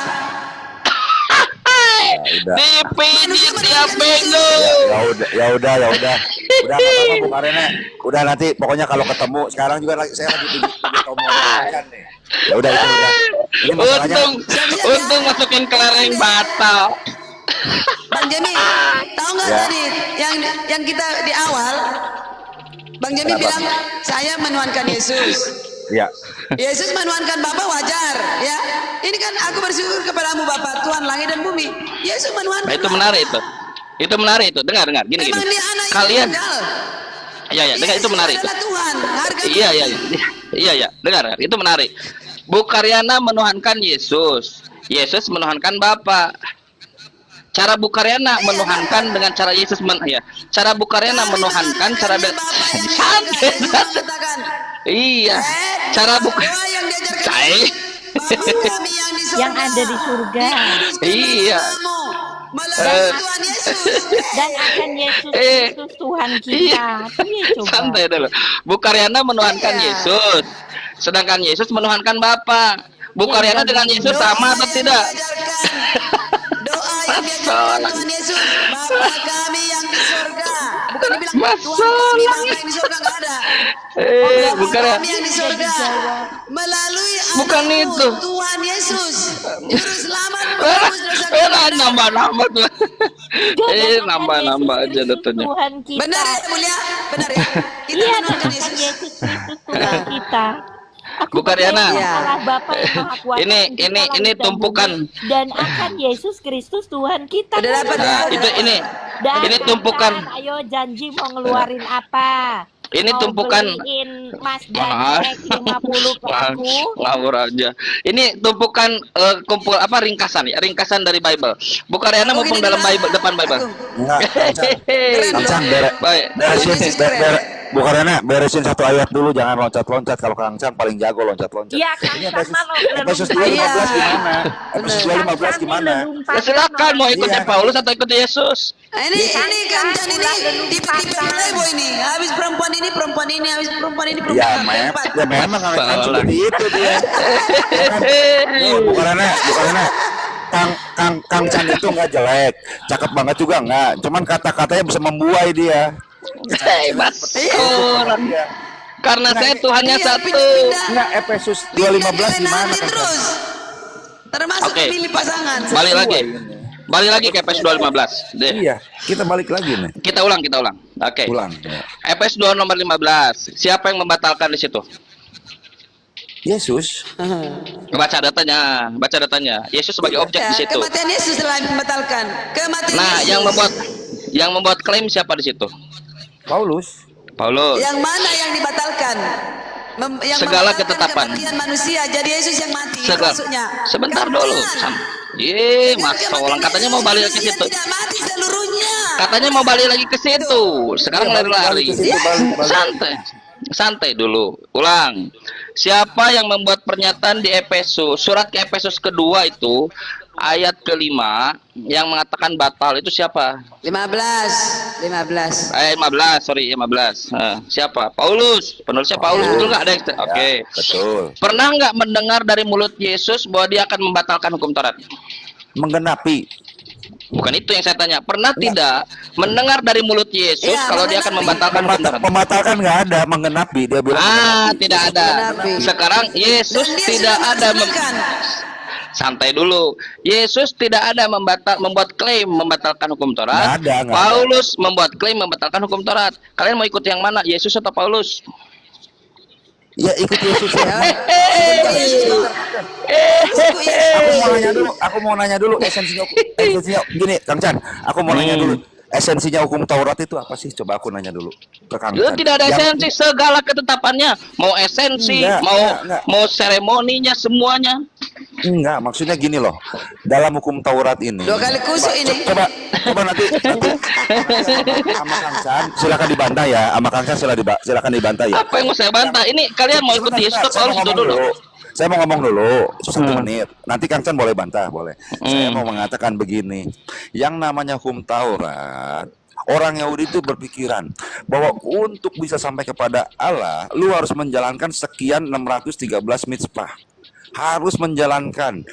Speaker 5: Udah.
Speaker 1: dipijit dia bego.
Speaker 5: Ya udah. Udah nggak apa-apa Bu Karena. Udah nanti pokoknya kalau ketemu sekarang juga saya lagi pijit tombol kan nih. Ya udah itu udah. Ini masalahnya
Speaker 1: Untung masukin kelereng batal.
Speaker 3: Bang Jemi, tahu nggak
Speaker 5: Ya.
Speaker 3: tadi yang kita di awal, Bang Jemi
Speaker 5: Kenapa?
Speaker 3: bilang saya menuhankan Yesus.
Speaker 5: ya.
Speaker 3: Yesus menuhankan Bapa wajar, ya. Ini kan aku bersyukur kepadamu Bapa Tuhan langit dan bumi. Yesus menuhankan.
Speaker 1: Nah, itu
Speaker 3: Bapa.
Speaker 1: menarik itu. Itu menarik itu. Dengar. Gini.
Speaker 3: Memang dia anak yang
Speaker 1: Kalian
Speaker 3: tunggal.
Speaker 1: ya, dengar itu
Speaker 3: Yesus
Speaker 1: menarik itu.
Speaker 3: adalah Tuhan. Harga
Speaker 1: Iya, dengar. Itu menarik. Bu Karyana menuhankan Yesus. Yesus menuhankan Bapa. Cara Bu Karyana menuhankan dengan cara Yesus Cara Bu Karyana menuhankan cara santai. Iya. Cara Bu
Speaker 3: doa yang diajarkan
Speaker 1: Cai.
Speaker 3: Bapa kami yang di surga.
Speaker 2: Yang ada di surga.
Speaker 1: Iya.
Speaker 3: Melalui Tuhan Yesus.
Speaker 2: Dan akan Yesus
Speaker 1: Eh.
Speaker 2: Kristus Tuhan kita.
Speaker 1: Iya.
Speaker 2: Iya, coba.
Speaker 1: Santai dulu. Bu Karyana menuhankan
Speaker 3: Iya.
Speaker 1: Yesus. Sedangkan Yesus menuhankan Bapa. Bu
Speaker 2: Iya,
Speaker 1: Karyana
Speaker 2: iya.
Speaker 1: dengan Yesus
Speaker 3: Doa
Speaker 1: sama atau
Speaker 3: yang
Speaker 1: tidak?
Speaker 3: Doa yang diajarkan Tuhan Yesus. Bapa kami yang di surga. Bukan dibilang Tuhan kami Bapa yang di surga, nggak ada. Bapa
Speaker 1: Bukan ya?
Speaker 3: kami yang di surga. Melalui
Speaker 1: Bukan
Speaker 3: anakmu,
Speaker 1: itu.
Speaker 3: Tuhan Yesus. Juru selamat menebus dosa kami.
Speaker 1: Nambah tuh.
Speaker 2: Dan akan
Speaker 1: Nambah
Speaker 2: Yesus
Speaker 1: aja
Speaker 2: Kristus
Speaker 1: datanya.
Speaker 2: Tuhan kita.
Speaker 3: Benar ya mulia? Benar ya? Kita
Speaker 2: Iya, dan
Speaker 3: menuhankan
Speaker 2: akan
Speaker 3: Yesus.
Speaker 2: Yesus Kristus Tuhan kita. Aku
Speaker 1: Bu Karyana.
Speaker 2: percaya Allah Bapa yang Maha Kuasa
Speaker 1: Ini
Speaker 2: pencipta langit dan
Speaker 1: tumpukan.
Speaker 2: bumi, dan akan Yesus Kristus Tuhan kita.
Speaker 3: Udah dapat ya?
Speaker 1: Nah, itu ini
Speaker 2: Dan
Speaker 1: tumpukan.
Speaker 2: Kan, ayo janji mau ngeluarin apa?
Speaker 1: Ini
Speaker 2: Mau
Speaker 1: tumpukan.
Speaker 2: beliin Mazda
Speaker 1: Mahal.
Speaker 2: CX-50 ke aku.
Speaker 1: Ngawur aja. Ini tumpukan kumpul ringkasan ya, ringkasan dari Bible. Bu Karyana
Speaker 3: Aku
Speaker 1: mumpung
Speaker 3: gini
Speaker 1: dalam
Speaker 3: bilang,
Speaker 1: Bible, depan Bible.
Speaker 5: Enggak.
Speaker 3: Keren.
Speaker 5: Kang
Speaker 1: Baik.
Speaker 5: beresin Bu Karena beresin satu ayat dulu, jangan loncat-loncat. Kalau Kang Cang paling jago loncat-loncat.
Speaker 2: Iya, Kang
Speaker 5: Ini
Speaker 2: Cang mah
Speaker 5: Efesus
Speaker 2: lompat.
Speaker 5: 2:15
Speaker 3: Iya.
Speaker 5: gimana? Efesus 2:15 gimana?
Speaker 1: Ya, silakan mau ikutnya
Speaker 5: Iya.
Speaker 1: Paulus atau ikut Yesus.
Speaker 3: Ini kan ini tipe-tipe playboy ini. Habis perempuan ini, habis perempuan ini,
Speaker 5: Ya,
Speaker 3: keempat.
Speaker 5: memang Kang Cang
Speaker 1: Salah.
Speaker 5: seperti itu dia. Bu Karena Kang Cang itu nggak jelek, cakep banget juga nggak. Cuman kata-katanya bisa membuai dia.
Speaker 1: Betul. Karena saya Tuhannya
Speaker 3: Iya,
Speaker 1: satu.
Speaker 3: pindah-pindah.
Speaker 5: Enggak, Efesus 2:15 gimana Kang Cang?
Speaker 3: terus. Termasuk
Speaker 1: Oke.
Speaker 3: memilih pasangan.
Speaker 1: Balik lagi ke Efesus 2:15. Deh.
Speaker 5: Iya, kita balik lagi nih.
Speaker 1: Kita ulang. Oke.
Speaker 5: Ulang.
Speaker 1: Efesus 2 nomor 15. Siapa yang membatalkan di situ?
Speaker 5: Yesus.
Speaker 1: Baca datanya. Yesus sebagai objek
Speaker 3: Ya,
Speaker 1: di situ.
Speaker 3: kematian Yesus telah membatalkan. Kematian
Speaker 1: Nah,
Speaker 3: Yesus.
Speaker 1: yang membuat klaim siapa di situ?
Speaker 5: Paulus.
Speaker 1: Paulus.
Speaker 3: Yang mana yang dibatalkan? Yang
Speaker 1: Segala
Speaker 3: membatalkan
Speaker 1: ketetapan.
Speaker 3: kematian manusia. Jadi Yesus yang mati. itu
Speaker 1: Segala.
Speaker 3: maksudnya.
Speaker 1: Sebentar
Speaker 3: Kematian.
Speaker 1: dulu. Mas orang katanya mau balik ke
Speaker 3: Manusia
Speaker 1: situ.
Speaker 3: tidak mati seluruhnya.
Speaker 1: Katanya mau balik lagi ke situ. Sekarang lari-lari.
Speaker 5: Balik.
Speaker 1: Santai dulu. Ulang. Siapa yang membuat pernyataan di Efesus, surat ke Efesus kedua itu ayat kelima yang mengatakan batal itu siapa?
Speaker 3: 15.
Speaker 1: 15. Siapa? Paulus. Penulisnya Paulus.
Speaker 3: Ya.
Speaker 1: Betul nggak ada yang Oke.
Speaker 5: Betul.
Speaker 1: Pernah nggak mendengar dari mulut Yesus bahwa dia akan membatalkan hukum Taurat?
Speaker 5: Menggenapi.
Speaker 1: Bukan itu yang saya tanya. Pernah tidak mendengar dari mulut Yesus
Speaker 3: Iya,
Speaker 1: kalau dia akan membatalkan hukum Taurat?
Speaker 5: Membatalkan nggak ada, menggenapi. Dia bilang
Speaker 1: Tidak ada.
Speaker 3: Menggenapi.
Speaker 1: Sekarang Yesus
Speaker 3: Dan dia
Speaker 1: tidak
Speaker 3: sudah
Speaker 1: ada
Speaker 3: melaksanakan.
Speaker 1: santai dulu. Yesus tidak ada membuat klaim membatalkan hukum Taurat.
Speaker 5: Nggak ada.
Speaker 1: Paulus membuat klaim membatalkan hukum Taurat. Kalian mau ikut yang mana? Yesus atau Paulus?
Speaker 5: Ya ikut Yesus. Aku mau nanya dulu esensinya gini, Kang Chan. Aku mau nanya dulu. Esensinya hukum Taurat itu apa sih? Coba aku nanya dulu ke Kang
Speaker 1: Itu
Speaker 5: Chan.
Speaker 1: tidak ada esensi, segala ketetapannya, mau esensi,
Speaker 5: Enggak.
Speaker 1: mau seremoninya, semuanya.
Speaker 5: Enggak, maksudnya gini loh. Dalam hukum Taurat ini.
Speaker 3: 2 kali kusuk ini.
Speaker 5: Coba nanti sama Kang Chan silakan dibantah ya. Sama Kang Chan silakan dibantah ya.
Speaker 1: Apa yang mau saya bantah? Ini kalian mau ikuti Yesus atau Paulus itu dulu?
Speaker 5: Saya mau ngomong dulu 1 menit. Nanti Kang Chan boleh bantah, boleh. Saya mau mengatakan begini. Yang namanya hukum Taurat, orang Yahudi itu berpikiran bahwa untuk bisa sampai kepada Allah, lu harus menjalankan sekian 613 mitzvah. Harus menjalankan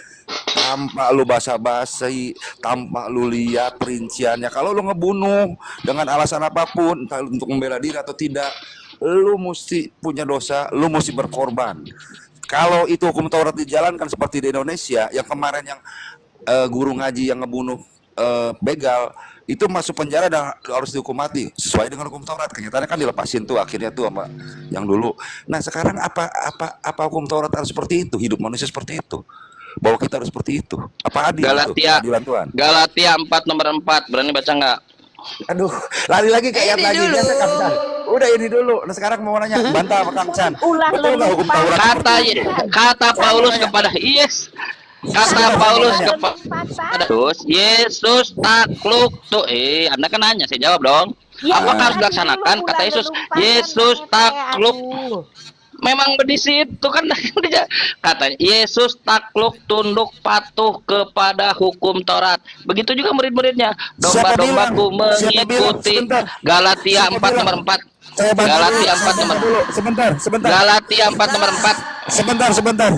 Speaker 5: tanpa lu basa-basi, tanpa lu lihat perinciannya. Kalau lu ngebunuh dengan alasan apapun, entah untuk membela diri atau tidak, lu mesti punya dosa, lu mesti berkorban. Kalau itu hukum Taurat dijalankan seperti di Indonesia, yang kemarin yang guru ngaji yang ngebunuh begal, itu masuk penjara dan harus dihukum mati sesuai dengan hukum Taurat. Kenyataannya kan dilepasin tuh akhirnya tuh sama yang dulu. Nah sekarang apa hukum Taurat harus seperti itu? Hidup manusia seperti itu, bahwa kita harus seperti itu. Apa adil itu? Keadilan Tuhan.
Speaker 1: Galatia 4 nomor 4, berani baca nggak?
Speaker 5: Aduh, lari lagi ke ayat lagi biasa Kang Chan. Udah ini dulu. Nah sekarang mau nanya, bantah sama Kang Chan. Betul nggak hukum Taurat?
Speaker 1: Kata Paulus kepada kata Paulus kepada Yesus takluk tuh. Anda kan nanya, saya jawab dong. Apakah harus dilaksanakan? Kata Yesus takluk. Memang di situ kan katanya Yesus takluk, tunduk, patuh kepada hukum Taurat. Begitu juga murid-muridnya. Domba-dombaku mengikuti. Galatia 4 nomor 4. Galatia 4 nomor 4.
Speaker 5: Sebentar.
Speaker 1: Galatia 4 nomor 4.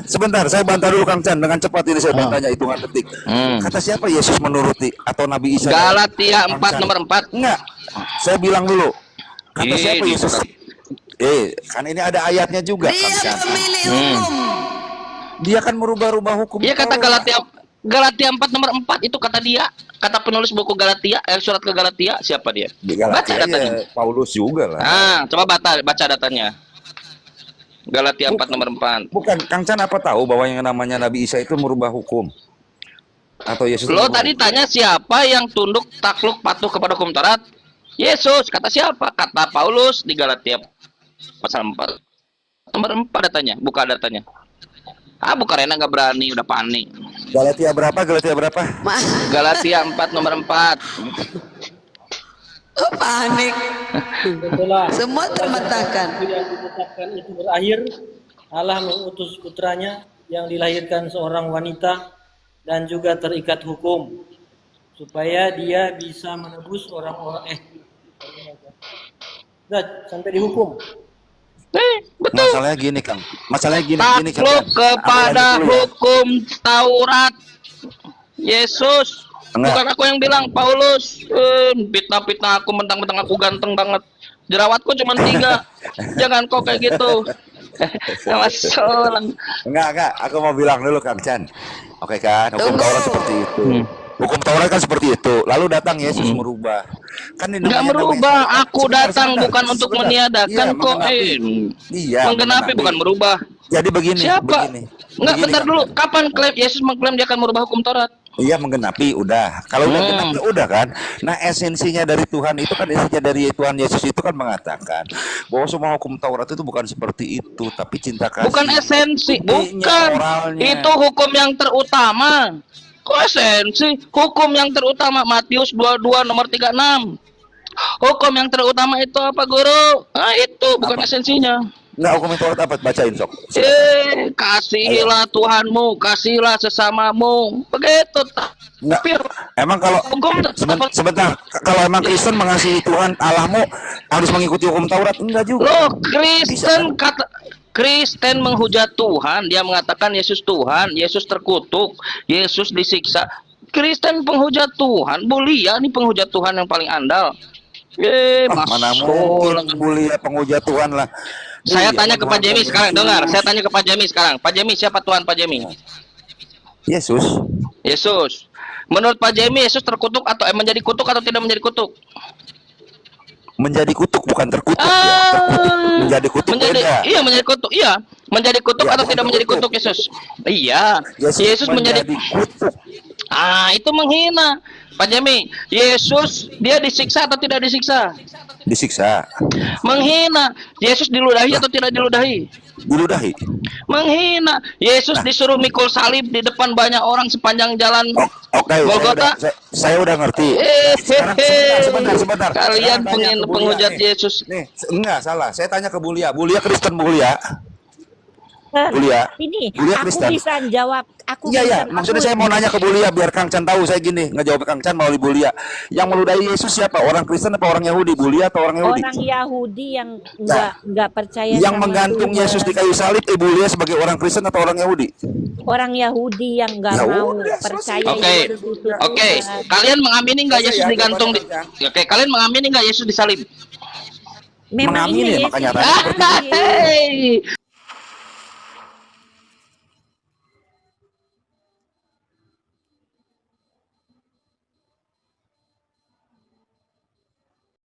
Speaker 5: Sebentar. Saya bantah dulu Kang Chan dengan cepat ini saya bantahnya hitungan detik. Kata siapa Yesus menuruti atau Nabi Isa?
Speaker 1: Galatia 4 nomor 4.
Speaker 5: Enggak. Saya bilang dulu. Kata siapa Yesus? Kan ini ada ayatnya juga.
Speaker 3: Dia pemilik hukum.
Speaker 5: Dia kan merubah-rubah hukum.
Speaker 1: Iya kata Galatia 4 nomor 4 itu kata dia, kata penulis buku Galatia, surat ke Galatia, siapa dia?
Speaker 5: Di Galatia,
Speaker 1: baca datanya.
Speaker 5: Paulus juga lah.
Speaker 1: Coba baca datanya. Galatia 4 nomor 4.
Speaker 5: Bukan, Kang Chan apa tahu bahwa yang namanya Nabi Isa itu merubah hukum? Atau Yesus?
Speaker 1: Lo tadi tanya siapa yang tunduk, takluk, patuh kepada hukum Taurat? Yesus. Kata siapa? Kata Paulus di Galatia pasal 4 nomor 4 datanya, buka datanya. Bukan Rena nggak berani, udah panik.
Speaker 5: Galatia berapa?
Speaker 1: Galatia 4 nomor 4.
Speaker 3: Panik.
Speaker 6: Setelah
Speaker 3: Semua termatakan.
Speaker 6: yang ditetapkan itu berakhir, Allah mengutus putranya yang dilahirkan seorang wanita dan juga terikat hukum supaya dia bisa menebus orang-orang sampai dihukum.
Speaker 1: Betul.
Speaker 5: Masalahnya gini Kang.
Speaker 1: Takluk kepada hukum Taurat. Yesus.
Speaker 5: Enggak.
Speaker 1: Bukan aku yang bilang, Paulus. Fitnah-fitnah aku, mentang-mentang aku ganteng banget. Jerawatku cuma 3. Jangan kok kayak gitu.
Speaker 5: Enggak. Aku mau bilang dulu Kang Chan. Oke kan, hukum Taurat seperti itu. Hukum Taurat kan seperti itu. Lalu datang Yesus merubah. Kan
Speaker 1: nggak merubah. Aku datang bukan untuk meniadakan kok. Menggenapi bukan merubah.
Speaker 5: Jadi begini.
Speaker 1: Siapa? Enggak, bentar dulu. Kapan klaim Yesus mengklaim dia akan merubah hukum Taurat?
Speaker 5: Iya, menggenapi udah. Kalau udah genapi udah kan. Nah, esensinya dari Tuhan itu kan, esensinya dari Tuhan Yesus itu kan mengatakan bahwa semua hukum Taurat itu bukan seperti itu, tapi cinta kasih.
Speaker 1: Bukan esensi, bukan.
Speaker 5: Oralnya.
Speaker 1: Itu hukum yang terutama. Kok esensi? Hukum yang terutama Matius 22 nomor 36. Hukum yang terutama itu apa, Guru? Itu bukan esensinya.
Speaker 5: Nah, hukum Taurat apa? Bacain sok.
Speaker 1: Kasihilah Tuhanmu, kasihilah sesamamu. Begitu.
Speaker 5: Enggak. Emang kalau sebentar, kalau emang Kristen mengasihi Tuhan Allahmu harus mengikuti hukum Taurat? Enggak juga.
Speaker 1: Loh, Kristen menghujat Tuhan, dia mengatakan Yesus Tuhan, Yesus terkutuk, Yesus disiksa. Kristen penghujat Tuhan, Bulia nih penghujat Tuhan yang paling andal.
Speaker 5: Mana mungkin Bulia penghujat Tuhan lah.
Speaker 1: Saya tanya ke Pak Jemi sekarang, dengar. Saya tanya ke Pak Jemi sekarang. Pak Jemi, siapa Tuhan Pak Jemi?
Speaker 5: Yesus.
Speaker 1: Yesus. Menurut Pak Jemi, Yesus terkutuk atau menjadi kutuk atau tidak menjadi kutuk?
Speaker 5: menjadi kutuk bukan terkutuk ya. Terkutuk menjadi kutuk beda.
Speaker 1: Iya, menjadi kutuk. Iya, menjadi kutuk
Speaker 5: Ya,
Speaker 1: atau
Speaker 5: bukan
Speaker 1: tidak menjadi
Speaker 5: terkutuk.
Speaker 1: kutuk Yesus? Iya, Yesus menjadi
Speaker 5: kutuk.
Speaker 1: itu menghina. Pak Jemi, Yesus dia disiksa atau tidak disiksa?
Speaker 5: Disiksa,
Speaker 1: Menghina. Yesus diludahi atau tidak diludahi?
Speaker 5: diludahi.
Speaker 1: Menghina. Yesus disuruh mikul salib di depan banyak orang sepanjang jalan
Speaker 5: Oke,
Speaker 1: Golgota.
Speaker 5: saya udah ngerti. Sekarang sebentar.
Speaker 1: Kalian
Speaker 5: Sekarang tanya ke Bulia.
Speaker 1: penghujat Yesus.
Speaker 5: Nih, enggak salah. Saya tanya ke Bulia. Bulia Kristen, Bulia. Bulia.
Speaker 2: Ini
Speaker 5: Bulia
Speaker 2: aku
Speaker 5: Kristen.
Speaker 2: bisa jawab. Aku
Speaker 5: Iya,
Speaker 2: bisa.
Speaker 5: maksudnya
Speaker 2: aku-
Speaker 5: saya mau nanya ke Bulia biar Kang Chan tahu. Saya gini, ngejawab Kang Chan melalui Bulia. Yang meludahi Yesus siapa? Orang Kristen apa orang Yahudi? Bulia atau orang Yahudi?
Speaker 2: orang Yahudi yang
Speaker 5: Nah,
Speaker 2: nggak percaya
Speaker 5: Yang
Speaker 2: sama
Speaker 5: menggantung
Speaker 2: Tuhan.
Speaker 5: Yesus di kayu salib, Bulia sebagai orang Kristen atau orang Yahudi?
Speaker 2: Orang Yahudi yang nggak
Speaker 5: Ya
Speaker 2: mau
Speaker 5: udah,
Speaker 2: percaya
Speaker 1: Oke,
Speaker 2: Yesus itu
Speaker 1: oke.
Speaker 2: Tuhan.
Speaker 1: Kalian mengamini nggak
Speaker 5: Selesai
Speaker 1: Yesus
Speaker 5: ya,
Speaker 1: digantung di?
Speaker 5: jawabannya,
Speaker 1: Oke, kalian mengamini nggak Yesus disalib?
Speaker 2: Memang
Speaker 5: Mengamini
Speaker 2: iya
Speaker 5: ya,
Speaker 2: Yesus
Speaker 5: makanya
Speaker 2: disalib.
Speaker 1: Hei,